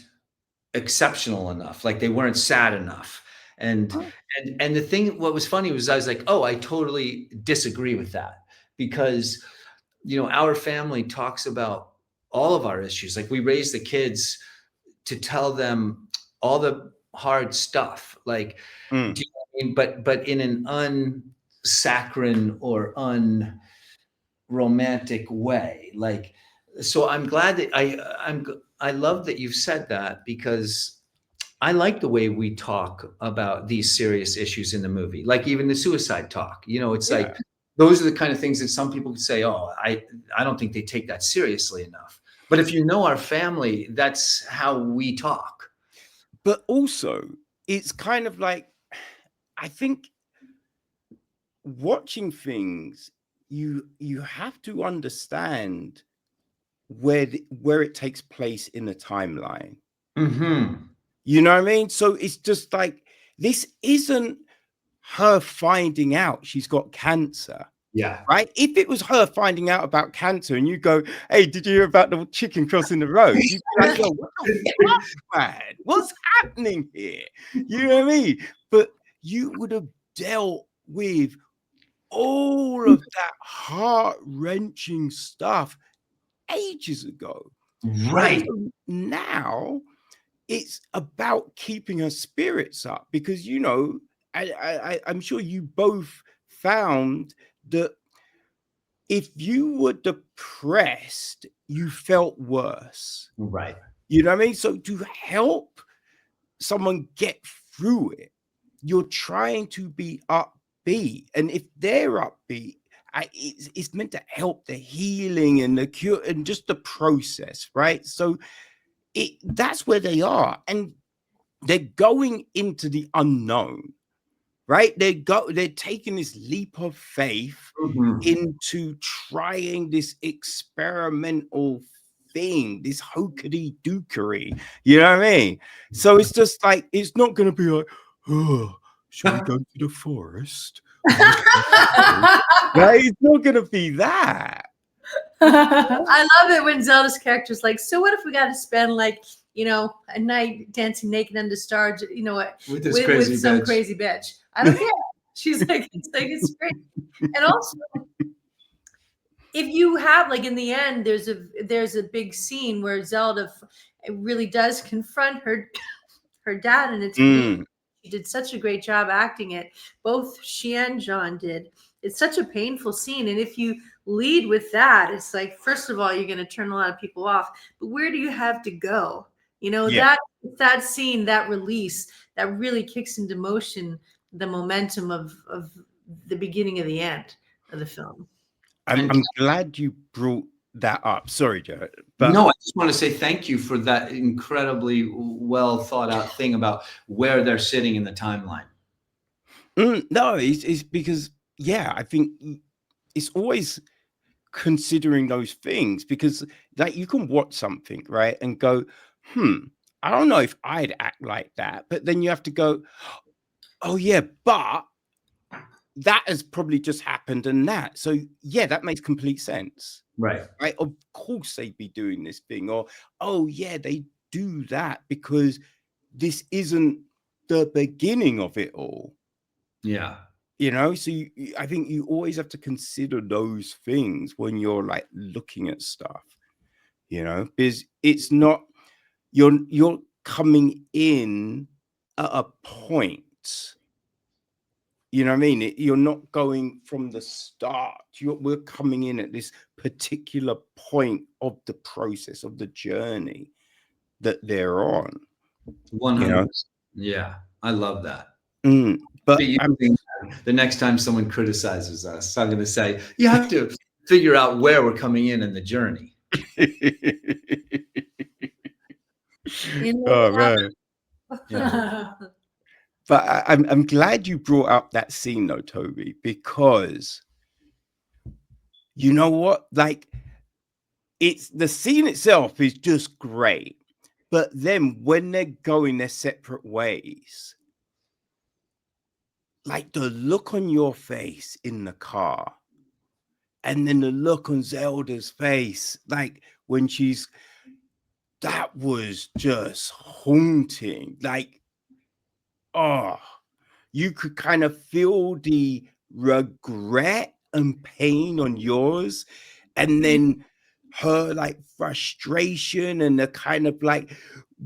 exceptional enough. Like, they weren't sad enough. And what was funny was I was like, oh, I totally disagree with that, because our family talks about all of our issues. Like, we raise the kids to tell them all the hard stuff. Like, do you know what I mean? But in an unsaccharine or unromantic way. Like, so I'm glad that I love that you've said that, because I like the way we talk about these serious issues in the movie, like even the suicide talk. It's like, those are the kind of things that some people could say, oh, I don't think they take that seriously enough. But if you know our family, that's how we talk. But also, it's kind of like, I think watching things, you have to understand where it takes place in the timeline. Mm-hmm. You know what I mean? So it's just like, this isn't her finding out she's got cancer. Yeah. Right? If it was her finding out about cancer and you go, hey, did you hear about the chicken crossing the road? You'd be like, yo, what the fuck, man? What's happening here? You know what I mean? But you would have dealt with all of that heart-wrenching stuff ages ago. Right. So now it's about keeping her spirits up, because I'm sure you both found that if you were depressed, you felt worse. Right. You know what I mean? So to help someone get through it, you're trying to be upbeat. And if they're upbeat, it's meant to help the healing and the cure and just the process, right? So that's where they are. And they're going into the unknown, right? They're taking this leap of faith into trying this experimental thing, this hokey dookery. You know what I mean? So it's just like, it's not going to be like, oh, should we go to the forest? Right? It's not going to be that. I love it when Zelda's character's like, so what if we got to spend like, a night dancing naked under stars, with some crazy bitch? I don't care. She's like, it's great. And also, if you have, like, in the end, there's a big scene where Zelda really does confront her dad, and it's she did such a great job acting it. Both she and John did. It's such a painful scene, and if you lead with that, it's like, first of all, you're going to turn a lot of people off. But where do you have to go? That scene, that release, that really kicks into motion the momentum of the beginning of the end of the film. I'm glad you brought that up. Sorry, Jared. But no, I just want to say thank you for that incredibly well thought out thing about where they're sitting in the timeline. No, it's because, I think it's always considering those things, because like you can watch something, right, and go, I don't know if I'd act like that. But then you have to go, oh yeah, but that has probably just happened and that. So yeah, that makes complete sense. Right. Right. Of course they'd be doing this thing, or, oh yeah, they do that because this isn't the beginning of it all. Yeah. So I think you always have to consider those things when you're like looking at stuff, because it's not, you're coming in at a point. You know what I mean? You're not going from the start. We're coming in at this particular point of the process, of the journey that they're on. 100%. Yeah, I love that. But the next time someone criticizes us, I'm going to say, you have to figure out where we're coming in the journey. Oh, man. Yeah. But I'm glad you brought up that scene though, Toby, because you know what? Like, it's the scene itself is just great. But then when they're going their separate ways, like the look on your face in the car, and then the look on Zelda's face, like when that was just haunting. Like, you could kind of feel the regret and pain on yours. And then her like frustration and the kind of like,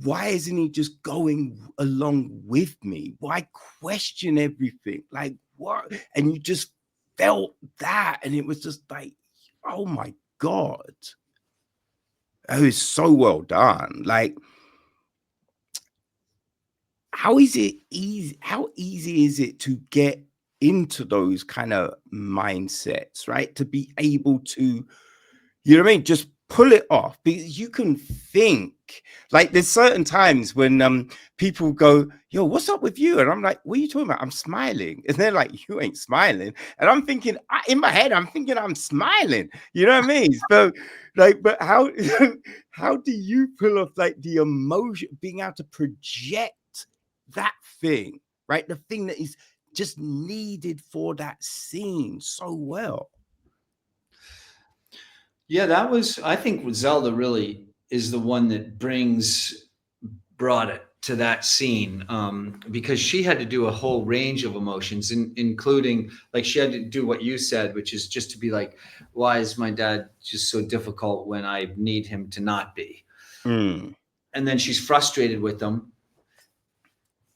why isn't he just going along with me? Why question everything? Like what? And you just felt that, and it was just like, oh my God. It was so well done. Like, how easy is it to get into those kind of mindsets, right? To be able to, you know what I mean? Just pull it off, because you can think. Like there's certain times when people go, yo, what's up with you? And I'm like, what are you talking about? I'm smiling. And they're like, you ain't smiling. And I'm thinking, in my head, I'm thinking I'm smiling. You know what I mean? So like, but how how do you pull off like the emotion, being able to project that thing, right? The thing that is just needed for that scene so well. Yeah, that was, I think Zelda really is the one that brought it to that scene, because she had to do a whole range of emotions, including like she had to do what you said, which is just to be like, why is my dad just so difficult when I need him to not be? And then she's frustrated with him.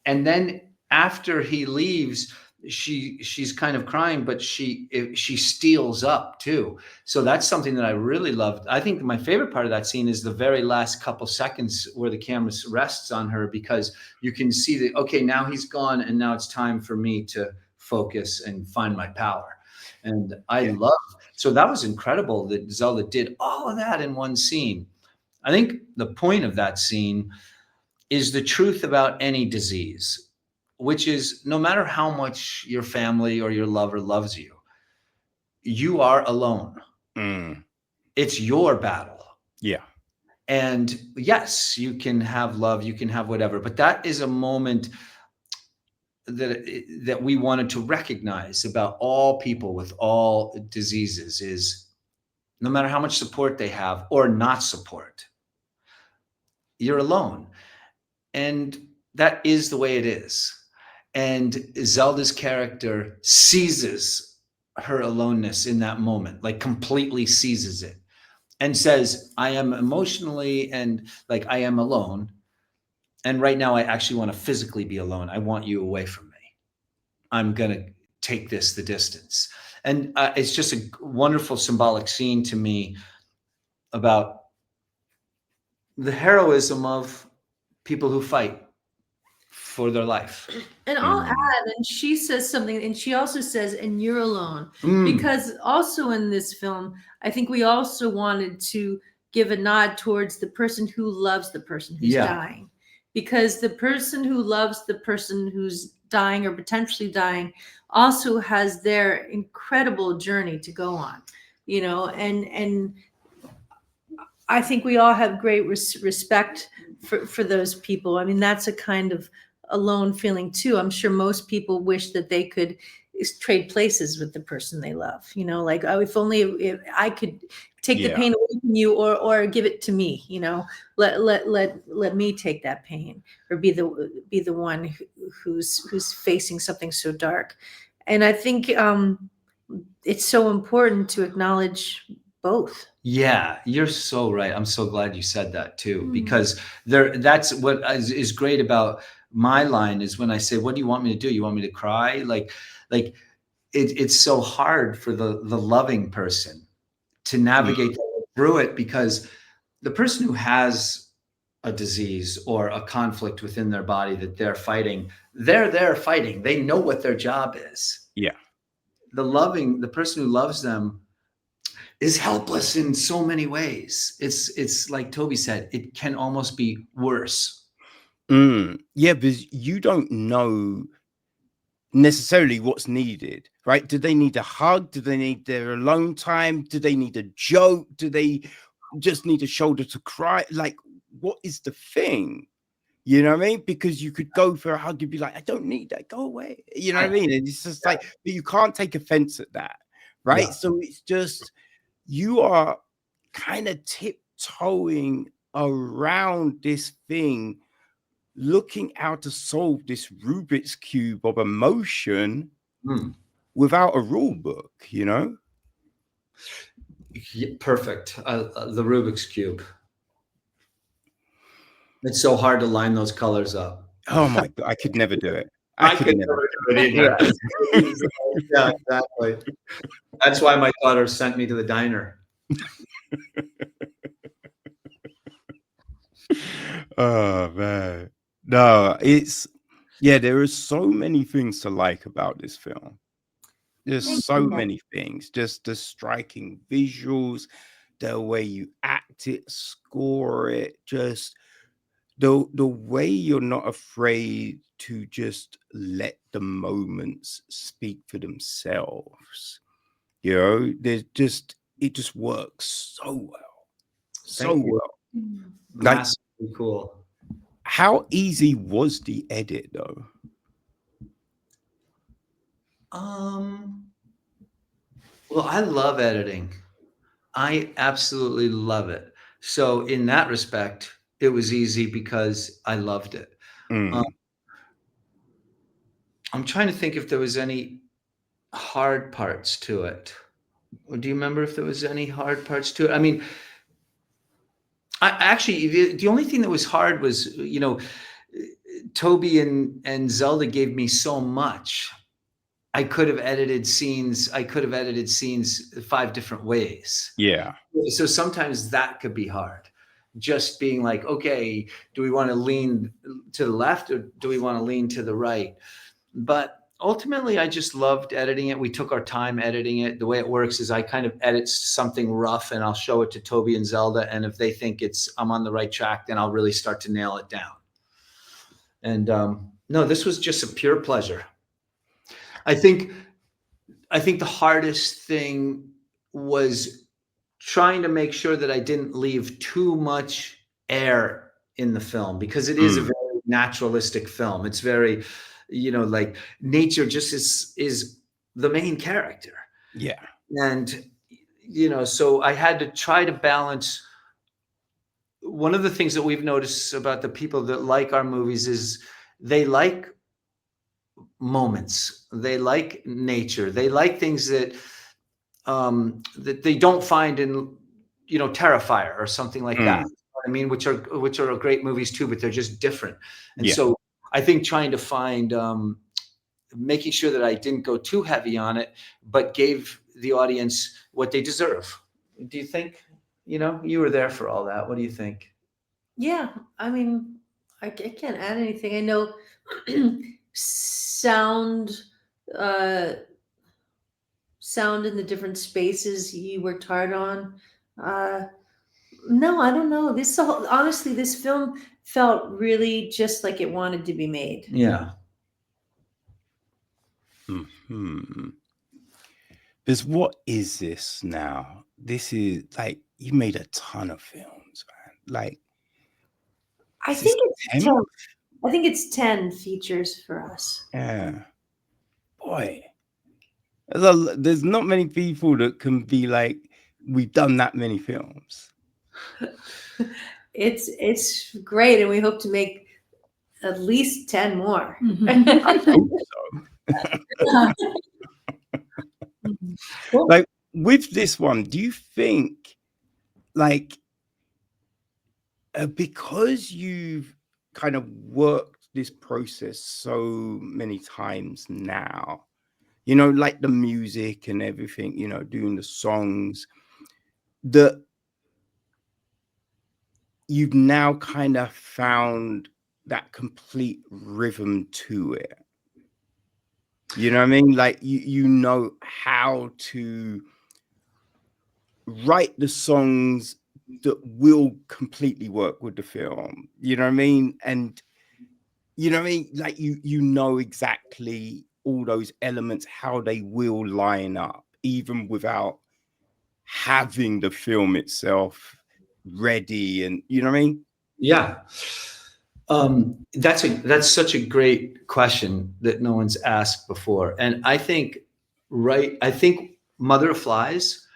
And then after he leaves, she's kind of crying, but she steals up too. So that's something that I really loved. I think my favorite part of that scene is the very last couple seconds where the camera rests on her, because you can see that, okay, now he's gone, and now it's time for me to focus and find my power. And I love, so that was incredible that Zelda did all of that in one scene. I think the point of that scene is the truth about any disease, which is no matter how much your family or your lover loves you, you are alone. It's your battle. Yeah. And yes, you can have love, you can have whatever, but that is a moment that we wanted to recognize about all people with all diseases, is no matter how much support they have or not support, you're alone. And that is the way it is. And Zelda's character seizes her aloneness in that moment, like completely seizes it, and says, I am emotionally and like I am alone. And right now I actually want to physically be alone. I want you away from me. I'm going to take this the distance. And it's just a wonderful symbolic scene to me about the heroism of people who fight for their life. And I'll add, and she says something, and she also says, and you're alone. Because also in this film, I think we also wanted to give a nod towards the person who loves the person who's dying. Because the person who loves the person who's dying or potentially dying also has their incredible journey to go on, you know, and I think we all have great respect for those people. I mean, that's a kind of alone feeling too. I'm sure most people wish that they could trade places with the person they love, you know, like, oh, if I could take the pain away from you, or give it to me, you know, let me take that pain, or be the one who's facing something so dark. And I think it's so important to acknowledge both. Yeah, you're so right. I'm so glad you said that too, because that's what is great about my line, is when I say, what do you want me to do? You want me to cry? Like it's so hard for the loving person to navigate through it, because the person who has a disease or a conflict within their body that they're fighting, they're fighting. They know what their job is. Yeah. The person who loves them is helpless in so many ways. It's like Toby said, it can almost be worse. Yeah, because you don't know necessarily what's needed, right? Do they need a hug? Do they need their alone time? Do they need a joke? Do they just need a shoulder to cry? Like, what is the thing? You know what I mean? Because you could go for a hug and be like, I don't need that, go away. You know what I mean? And it's just like, but you can't take offense at that, right? So it's just, you are kind of tiptoeing around this thing, looking out to solve this Rubik's Cube of emotion without a rule book, you know? Yeah, perfect. The Rubik's Cube. It's so hard to line those colors up. Oh my God, I could never do it. I could never do it either. Yeah, exactly. That's why my daughter sent me to the diner. Oh man. No, there are so many things to like about this film. There's so many things. Just the striking visuals, the way you act it, score it, just the way you're not afraid to just let the moments speak for themselves. You know, it just works so well. So well. Massively cool. How easy was the edit though? Well, I love editing. I absolutely love it. So in that respect, it was easy because I loved it. I'm trying to think if there was any hard parts to it. Do you remember if there was any hard parts to it? I mean, the only thing that was hard was, Toby and Zelda gave me so much. I could have edited scenes 5 different ways. Yeah. So sometimes that could be hard. Just being like, okay, do we want to lean to the left or do we want to lean to the right? But ultimately, I just loved editing it. We took our time editing it. The way it works is I kind of edit something rough and I'll show it to Toby and Zelda. And if they think I'm on the right track, then I'll really start to nail it down. And no, this was just a pure pleasure. I think the hardest thing was trying to make sure that I didn't leave too much air in the film, because it is a very naturalistic film. It's very, like nature just is the main character. Yeah. And, so I had to try to balance. One of the things that we've noticed about the people that like our movies is they like moments. They like nature. They like things that they don't find in, Terrifier or something like that. You know what I mean, which are great movies too, but they're just different. And so I think trying to find, making sure that I didn't go too heavy on it, but gave the audience what they deserve. Do you think, you were there for all that? What do you think? Yeah, I mean, I can't add anything. I know sound in the different spaces you worked hard on. No, I don't know. Honestly, this film felt really just like it wanted to be made. Yeah. Because what is this now? This is like, you made a ton of films, man. Like, I think it's 10. I think it's 10 features for us. Yeah. Boy. There's not many people that can be like, we've done that many films. It's great, and we hope to make at least 10 more. I hope so. Like with this one, do you think, like, because you've kind of worked this process so many times now, like the music and everything, doing the songs, that you've now kind of found that complete rhythm to it? You know what I mean? Like you know how to write the songs that will completely work with the film. You know what I mean? And you know what I mean? Like you know exactly all those elements, how they will line up, even without having the film itself ready. And you know what I mean? Yeah. That's such a great question that no one's asked before. And I think Mother of Flies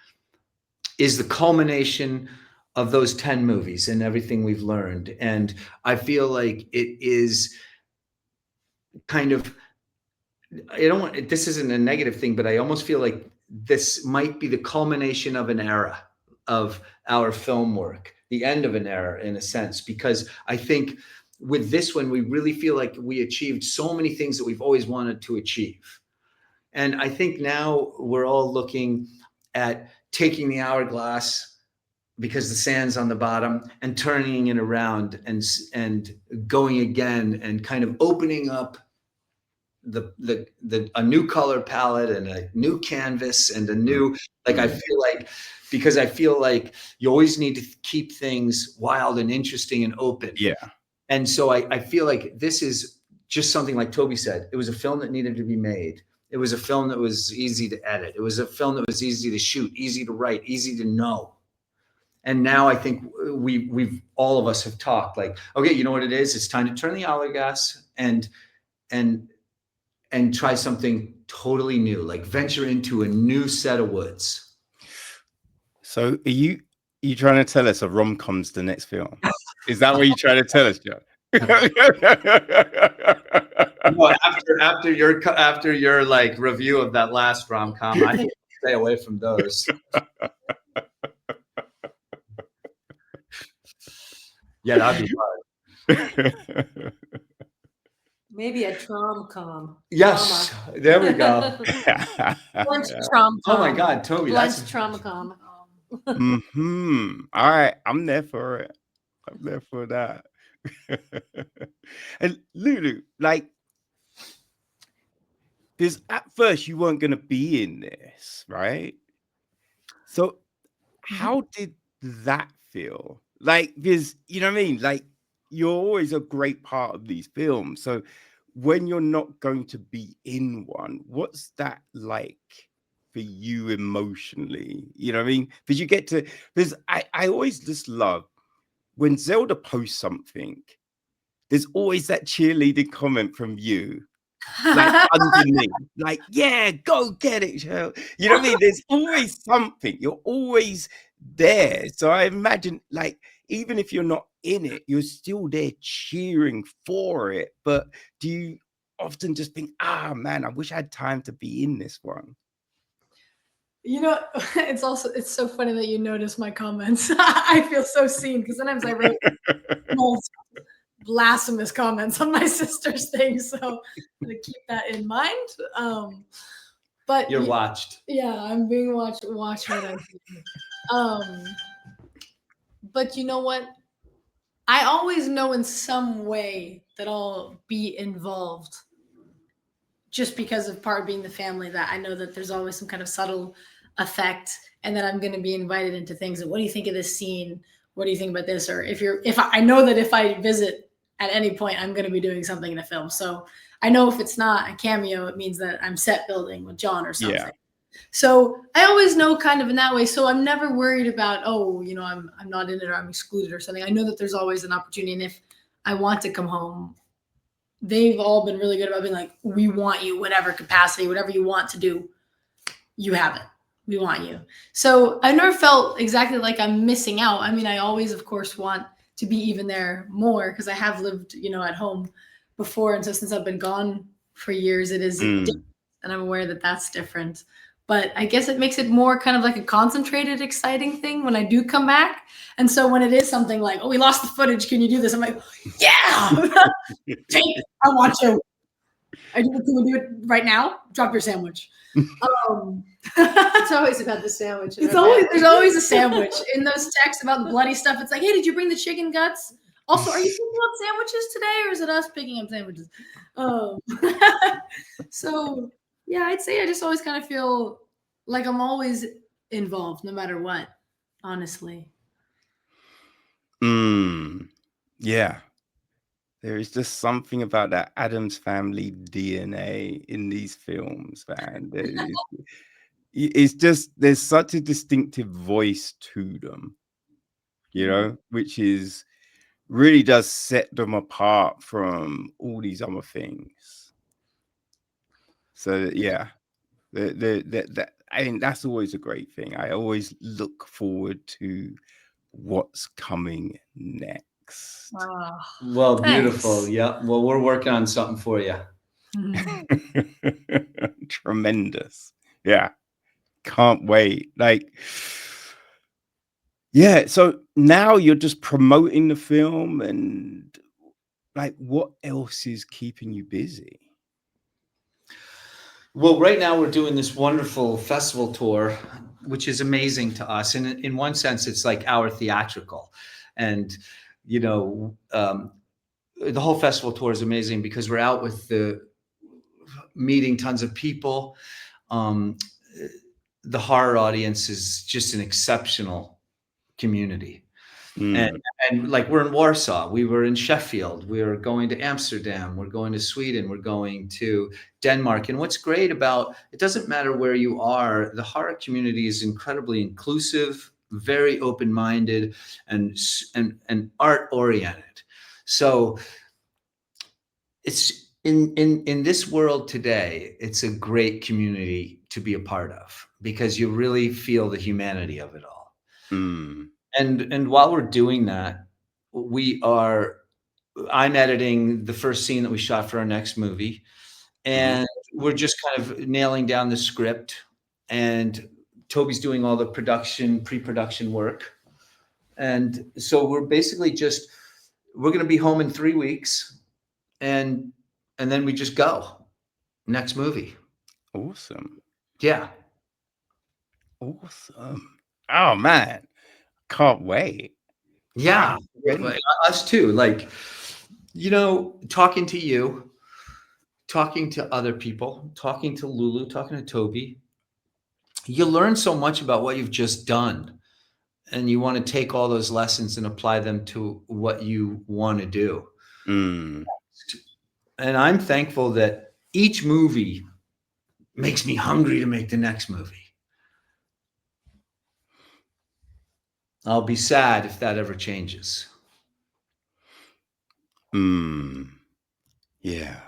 is the culmination of those 10 movies and everything we've learned. And I feel like it is kind of, this isn't a negative thing, but I almost feel like this might be the culmination of an era. of our film work, the end of an era in a sense, because I think with this one, we really feel like we achieved so many things that we've always wanted to achieve. And I think now we're all looking at taking the hourglass, because the sand's on the bottom, and turning it around and going again and kind of opening up a new color palette and a new canvas and a new, like, I feel like, because I feel like you always need to keep things wild and interesting and open. Yeah. And so I feel like this is just something, like Toby said, it was a film that needed to be made. It was a film that was easy to edit. It was a film that was easy to shoot, easy to write, easy to know. And now I think we've all of us have talked like, okay, you know what it is? It's time to turn the hourglass and try something totally new, like venture into a new set of woods. So are you trying to tell us a rom-com's the next film? Is that what you're trying to tell us, John? No, after your like review of that last rom-com, I think stay away from those. Yeah, that'd be hard. Maybe a trom-com. Yes, trauma. There we go. Oh my God, Toby, that's trauma-com. All right, I'm there for it. I'm there for that. And Lulu, like, because at first you weren't going to be in this, right? So how did that feel? Like, because, you know what I mean? Like, you're always a great part of these films. So when you're not going to be in one, what's that like for you emotionally? You know what I mean? Because you get to, because I always just love when Zelda posts something, there's always that cheerleading comment from you. Like underneath, like, yeah, go get it, Cheryl. You know what I mean? There's always something. You're always there. So I imagine, like, even if you're not in it, you're still there cheering for it. But do you often just think, man, I wish I had time to be in this one? You know, it's so funny that you notice my comments. I feel so seen because sometimes I write blasphemous comments on my sister's things, so I'm gonna keep that in mind. But you're watched. Yeah, I'm being watched. Watch what I do. But you know what? I always know in some way that I'll be involved, just because of part of being the family. That I know that there's always some kind of subtle effect, and that I'm going to be invited into things. And what do you think of this scene? What do you think about this? Or if I know that if I visit at any point, I'm going to be doing something in a film. So I know if it's not a cameo, it means that I'm set building with John or something. Yeah. So I always know kind of in that way. So I'm never worried about, I'm not in it or I'm excluded or something. I know that there's always an opportunity. And if I want to come home, they've all been really good about being like, we want you, whatever capacity, whatever you want to do, you have it. We want you. So I never felt exactly like I'm missing out. I mean, I always, of course, want to be even there more because I have lived, at home before. And so since I've been gone for years, it is different, and I'm aware that that's different. But I guess it makes it more kind of like a concentrated, exciting thing when I do come back. And so when it is something like, oh, we lost the footage, can you do this? I'm like, yeah, take it. I want to. Can we do it right now? Drop your sandwich. It's always about the sandwich. There's always a sandwich in those texts about the bloody stuff. It's like, hey, did you bring the chicken guts? Also, are you picking up sandwiches today, or is it us picking up sandwiches? So yeah, I'd say I just always kind of feel like I'm always involved, no matter what. Honestly. Yeah. There is just something about that Adams family DNA in these films, man. It's just, there's such a distinctive voice to them, which is really does set them apart from all these other things. So yeah, I mean, that's always a great thing. I always look forward to what's coming next. Well, beautiful. Yeah. Well, we're working on something for you. Tremendous. Yeah. Can't wait. Like, Yeah, so now you're just promoting the film, and like, what else is keeping you busy? Well, right now we're doing this wonderful festival tour, which is amazing to us. And in one sense, it's like our theatrical. And, you know, the whole festival tour is amazing because we're out with meeting tons of people. The horror audience is just an exceptional community. And like, we're in Warsaw, we were in Sheffield, we were going to Amsterdam, we're going to Sweden, we're going to Denmark. And what's great about it, doesn't matter where you are, the horror community is incredibly inclusive, very open-minded, and art oriented. So it's in this world today, it's a great community to be a part of because you really feel the humanity of it all. And while we're doing that, I'm editing the first scene that we shot for our next movie, and we're just kind of nailing down the script, and Toby's doing all the pre-production work. And so we're basically we're going to be home in 3 weeks, and then we just go next movie. Awesome. Yeah. Awesome. Oh man, can't wait. Yeah, us too. Like, you know, talking to you, talking to other people, talking to Lulu, talking to Toby, you learn so much about what you've just done, and you want to take all those lessons and apply them to what you want to do. And I'm thankful that each movie makes me hungry to make the next movie. I'll be sad if that ever changes. Yeah.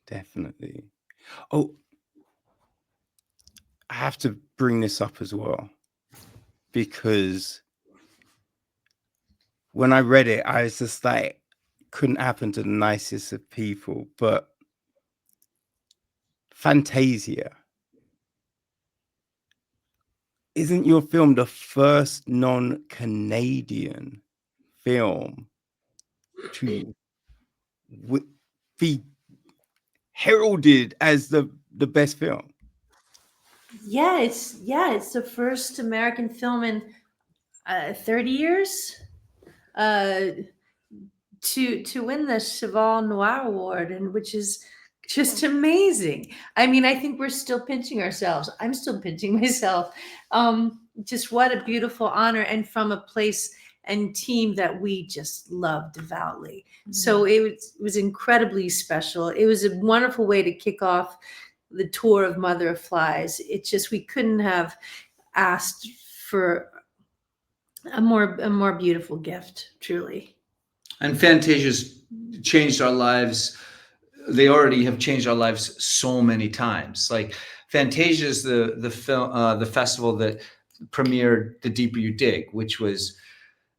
Definitely. Oh, I have to bring this up as well, because when I read it, I was just like, couldn't happen to the nicest of people, but Fantasia. Isn't your film the first non-Canadian film to be heralded as the best film? Yeah, it's the first American film in 30 years to win the Cheval Noir Award, and which is just amazing. I mean, I think we're still pinching ourselves. I'm still pinching myself. Just what a beautiful honor, and from a place and team that we just love devoutly. So it was incredibly special. It was a wonderful way to kick off the tour of Mother of Flies. We couldn't have asked for a more beautiful gift, truly. And Fantasia's changed our lives. They already have changed our lives so many times. Like, Fantasia is the film, the festival that premiered The Deeper You Dig, which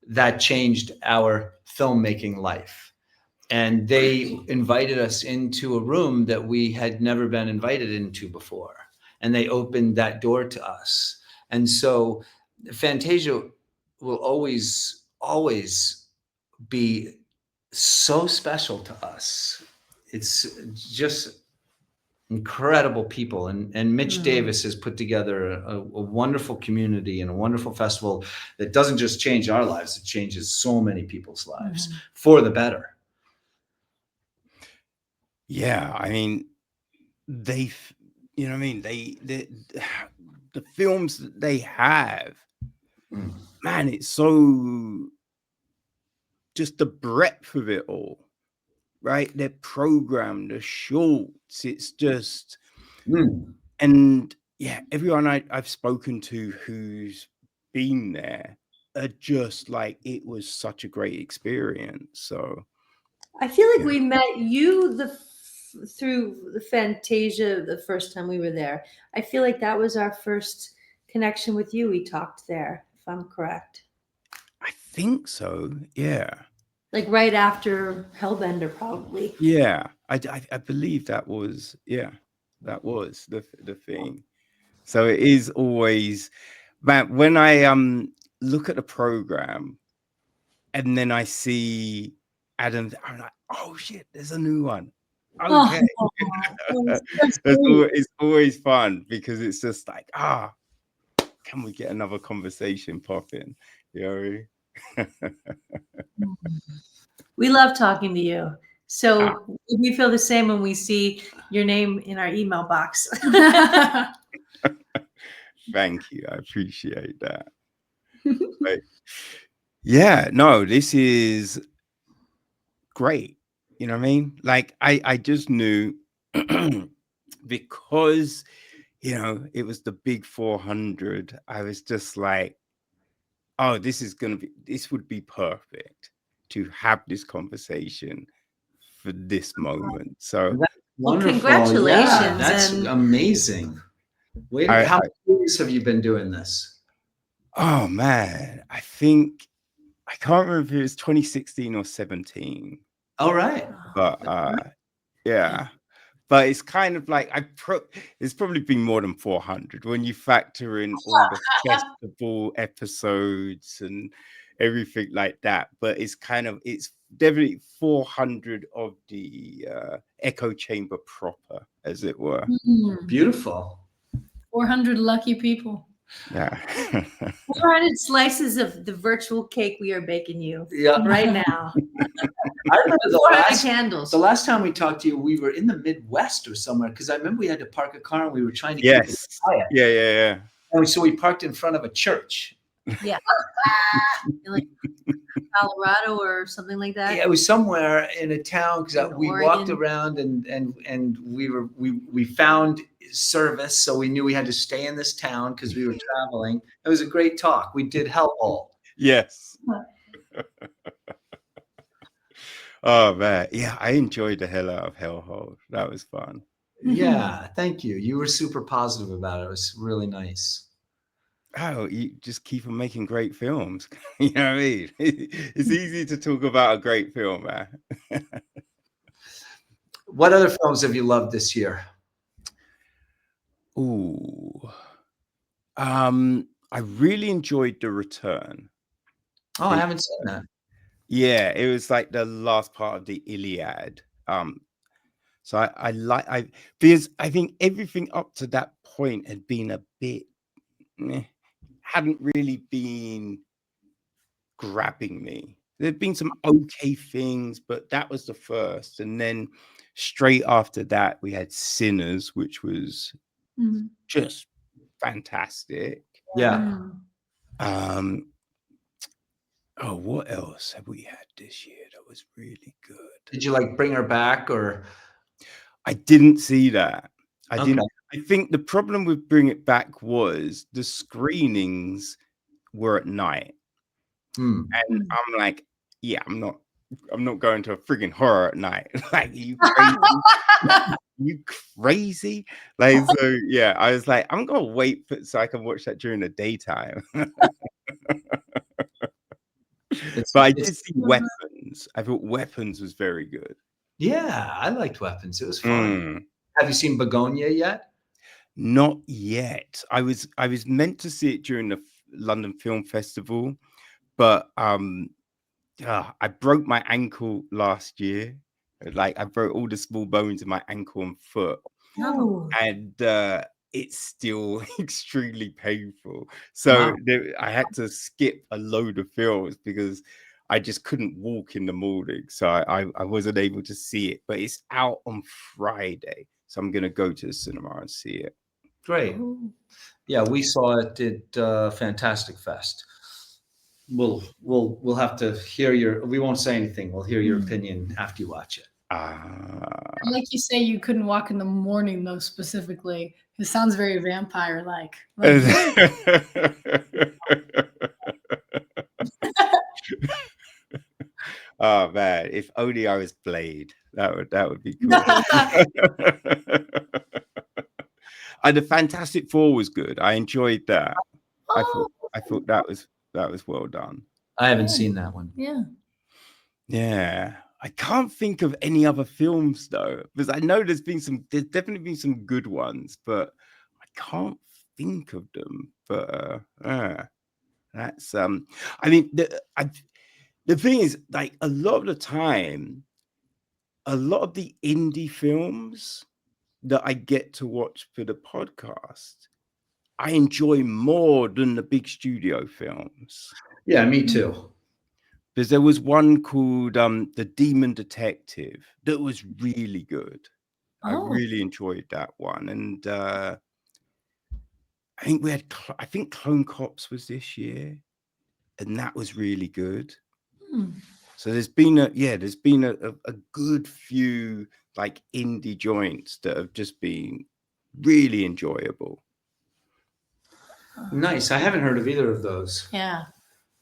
that changed our filmmaking life. And they invited us into a room that we had never been invited into before. And they opened that door to us. And so Fantasia will always, always be so special to us. It's just incredible people. And Mitch Davis has put together a wonderful community and a wonderful festival that doesn't just change our lives, it changes so many people's lives for the better. Yeah, I mean, the films that they have, man, it's so, just the breadth of it all, right? Their program, the shorts, it's just, and yeah, everyone I've spoken to who's been there are just like, it was such a great experience. So I feel like we met you through the Fantasia the first time we were there. I feel like that was our first connection with you. We talked there, if I'm correct. I think so. Yeah. Like right after Hellbender, probably. Yeah, I believe that was the thing. So it is always, Man, when I look at the program and then I see Adams, I'm like, oh shit, there's a new one. Okay. It's always fun because it's just like, can we get another conversation popping? You know? We love talking to you. So we feel the same when we see your name in our email box. Thank you. I appreciate that. But, yeah, no, this is great. You know what I mean? Like I just knew because, you know, it was the big 400. I was just like, oh, this would be perfect to have this conversation for this moment. So That's wonderful. Congratulations. Yeah, that's amazing. Wait, how many years have you been doing this? Oh man, I think I can't remember if it was 2016 or 17. All right. But yeah. But it's kind of like it's probably been more than 400 when you factor in all the festival episodes and everything like that. But it's definitely 400 of the echo chamber proper, as it were. Beautiful. 400 lucky people. Yeah. 400 slices of the virtual cake we are baking you right now. I remember candles. The last time we talked to you, we were in the Midwest or somewhere because I remember we had to park a car and we were trying to keep it quiet. Yeah. And so we parked in front of a church. Yeah. Like Colorado or something like that. Yeah, it was somewhere in a town because we walked around and we found service, so we knew we had to stay in this town because we were traveling. It was a great talk. We did Hellhole. Yes. Oh man, yeah, I enjoyed the hell out of Hellhole. That was fun. Yeah, thank you. You were super positive about it. It was really nice. Oh, you just keep on making great films. You know what I mean? It's easy to talk about a great film, man. What other films have you loved this year? Ooh. I really enjoyed The Return. Oh, I haven't seen that. Yeah, it was like the last part of the Iliad. So because I think everything up to that point had been a bit hadn't really been grabbing me. There'd been some okay things, but that was the first. And then straight after that, we had Sinners, which was just fantastic. Yeah. Oh, what else have we had this year that was really good? Did you like Bring Her Back or? I didn't see that. I didn't. I think the problem with Bring It Back was the screenings were at night. And I'm like, yeah, I'm not going to a friggin' horror at night. Like, are you crazy? You crazy? Like, so yeah, I was like, I'm gonna wait so I can watch that during the daytime. But I did see Weapons. I thought Weapons was very good. Yeah, I liked Weapons. It was fun. Have you seen Begonia yet? Not yet. I was meant to see it during the London Film Festival, but I broke my ankle last year. Like I broke all the small bones in my ankle and foot. And it's still extremely painful. So I had to skip a load of films because I just couldn't walk in the morning. So I wasn't able to see it, but it's out on Friday. So I'm going to go to the cinema and see it. Great. Yeah, we saw it at Fantastic Fest. We'll have to hear we won't say anything. We'll hear your opinion after you watch it. Like you say, you couldn't walk in the morning, though, specifically. It sounds very vampire-like. Oh man, if only I was Blade. That would be cool. And the Fantastic Four was good. I enjoyed that. I thought that was well done. I haven't seen that one. Yeah. I can't think of any other films though, because I know there's definitely been some good ones, but I can't think of them, but that's I mean, the thing is, like, a lot of the time, a lot of the indie films that I get to watch for the podcast, I enjoy more than the big studio films. Yeah, me too. Because there was one called The Demon Detective that was really good. I really enjoyed that one. And I think we had, I think Clone Cops was this year, and that was really good. So there's been a good few like indie joints that have just been really enjoyable. Nice. I haven't heard of either of those. Yeah,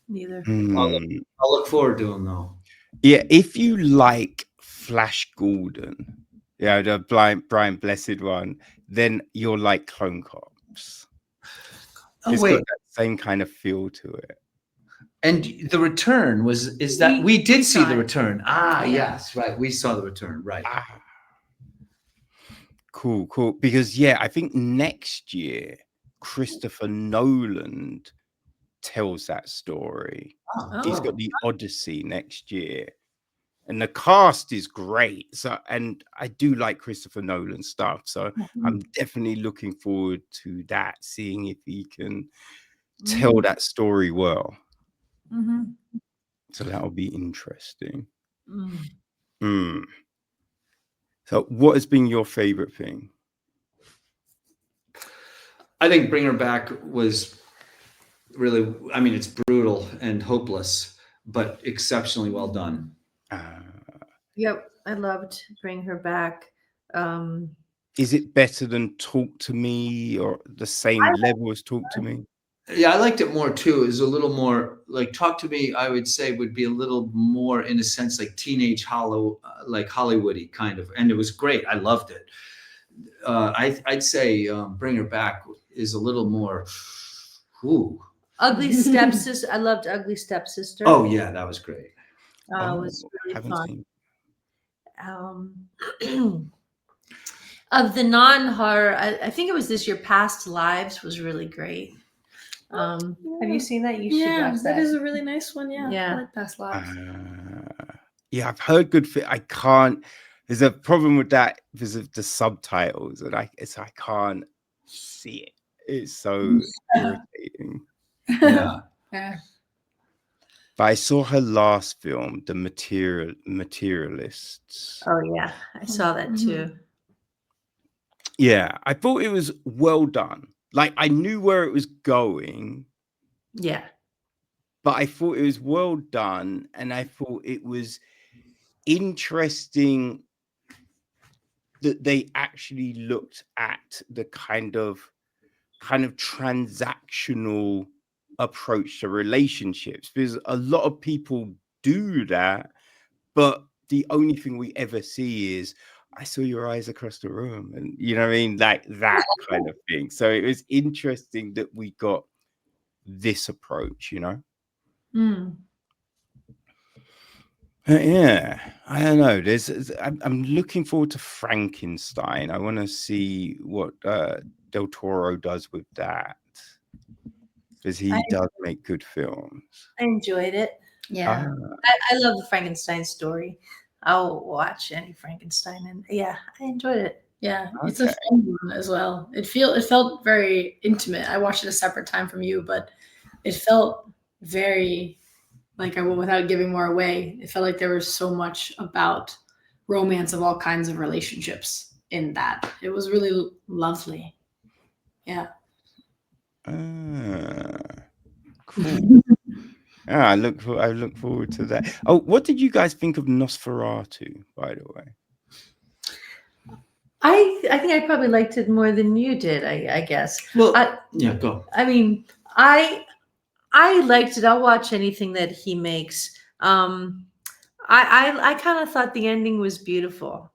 neither. I'll look forward to them though. Yeah, if you like Flash Gordon, yeah, the Brian Blessed one, then you'll like Clone Cops. It's got that same kind of feel to it. And The Return we did see The Return. Yes, right. We saw The Return, right. Cool. Because I think next year Christopher Nolan tells that story. He's got the Odyssey next year. And the cast is great. So, and I do like Christopher Nolan stuff. So I'm definitely looking forward to that, seeing if he can tell that story well. So that'll be interesting. So what has been your favorite thing? I think Bring Her Back was really, I mean, it's brutal and hopeless, but exceptionally well done. Yep, I loved Bring Her Back. Is it better than Talk to Me, or the same level as Talk to Me? Yeah, I liked it more too. It was a little more like Talk to Me, I would say would be a little more, in a sense, like teenage like Hollywoody kind of, and it was great. I loved it. I'd say Bring Her Back is a little more. Ugly Stepsister. I loved Ugly Stepsister. Oh yeah, that was great. It was really fun. Of the non-horror, I think it was this year. Past Lives was really great. Have you seen that? You should watch that. That is a really nice one. Yeah. I like Past Lives. Yeah, I've heard good. I can't. There's a problem with that because of the subtitles, and I can't see it. It's so irritating. Yeah. But I saw her last film, The Materialists. Oh yeah, I saw that too. Yeah, I thought it was well done. Like, I knew where it was going. Yeah. But I thought it was well done, and I thought it was interesting that they actually looked at the kind of transactional approach to relationships, because a lot of people do that, but the only thing we ever see is, I saw your eyes across the room, and you know what I mean, like that kind of thing. So it was interesting that we got this approach, you know. Yeah, I don't know. I'm looking forward to Frankenstein. I want to see what Del Toro does with that, because he does make good films. I enjoyed it. Yeah, I love the Frankenstein story. I'll watch any Frankenstein, and I enjoyed it. Yeah, it's a fun one as well. It felt very intimate. I watched it a separate time from you, but it felt very, like, without giving more away, it felt like there was so much about romance of all kinds of relationships in that. It was really lovely. Yeah. Cool. I look forward to that. Oh, what did you guys think of Nosferatu, by the way? I think I probably liked it more than you did, I guess. Well, go. I mean, I liked it. I'll watch anything that he makes. I kind of thought the ending was beautiful.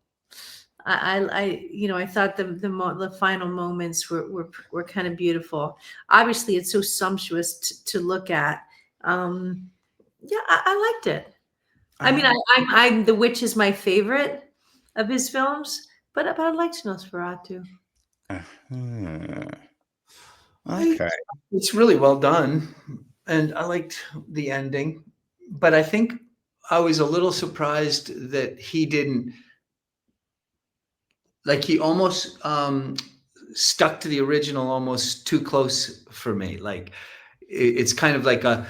I thought the final moments were kind of beautiful. Obviously, it's so sumptuous to look at. I liked it. I mean, I'm The Witch is my favorite of his films, but I liked Nosferatu. Okay. It's really well done, and I liked the ending, but I think I was a little surprised that he didn't, like, he almost stuck to the original almost too close for me. Like it's kind of like a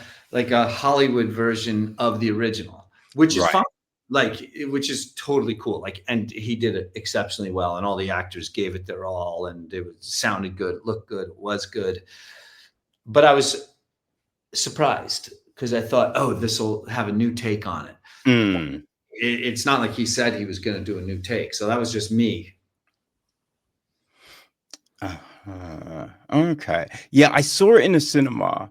Hollywood version of the original, which is Right. fine. Like, which is totally cool. Like, and he did it exceptionally well, and all the actors gave it their all, and it sounded good, looked good, was good. But I was surprised because I thought, oh, this will have a new take on it. It's not like he said he was going to do a new take, so that was just me. Okay. Yeah, I saw it in a cinema,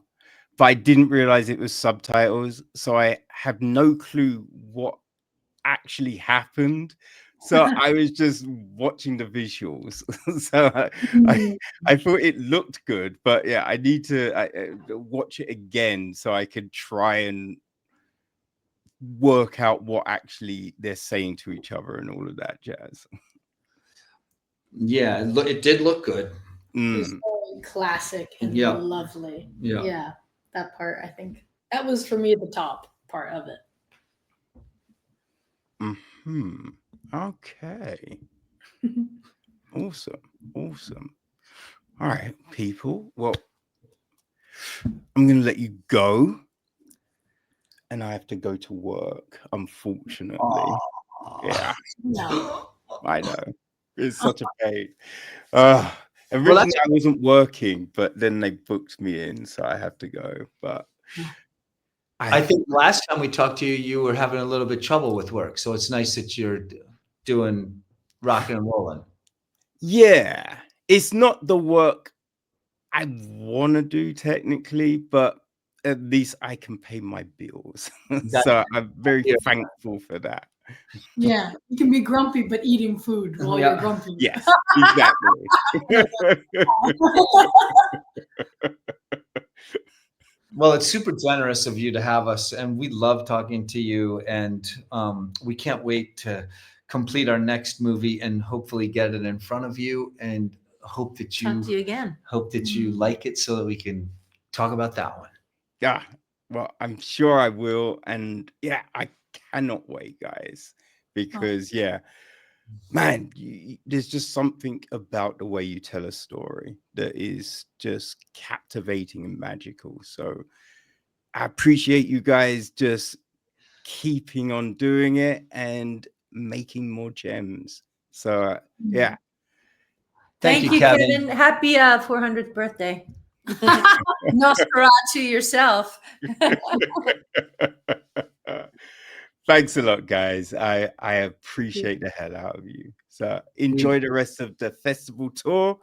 but I didn't realize it was subtitles, so I have no clue what actually happened. So I was just watching the visuals. So I thought it looked good, but yeah, I need to watch it again so I could try and work out what actually they're saying to each other and all of that jazz. Yeah, it did look good. It was very classic and lovely. Yeah, that part, I think that was for me the top part of it. Okay. Awesome. All right, people. Well, I'm going to let you go. And I have to go to work, unfortunately. Yeah. No. I know. It's such a pain. Originally, I wasn't working, but then they booked me in, so I have to go. But I think last time we talked to you, you were having a little bit of trouble with work. So it's nice that you're doing rocking and rolling. Yeah. It's not the work I want to do technically, but at least I can pay my bills. So I'm very thankful for that. Yeah, you can be grumpy, but eating food while you're grumpy. Yes, exactly. Well, it's super generous of you to have us, and we love talking to you, and we can't wait to complete our next movie and hopefully get it in front of you, and hope that you talk to you again. Hope that you like it so that we can talk about that one. Yeah, well, I'm sure I will, and yeah, I cannot wait, guys, because man, there's just something about the way you tell a story that is just captivating and magical. So I appreciate you guys just keeping on doing it and making more gems. So yeah. Thank you, Kevin. Happy 400th birthday. Nosferatu yourself. Thanks a lot, guys. I appreciate the hell out of you. So enjoy the rest of the festival tour,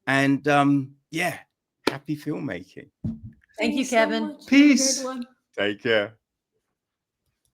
and happy filmmaking. Thank you, Kevin. Peace. Take care.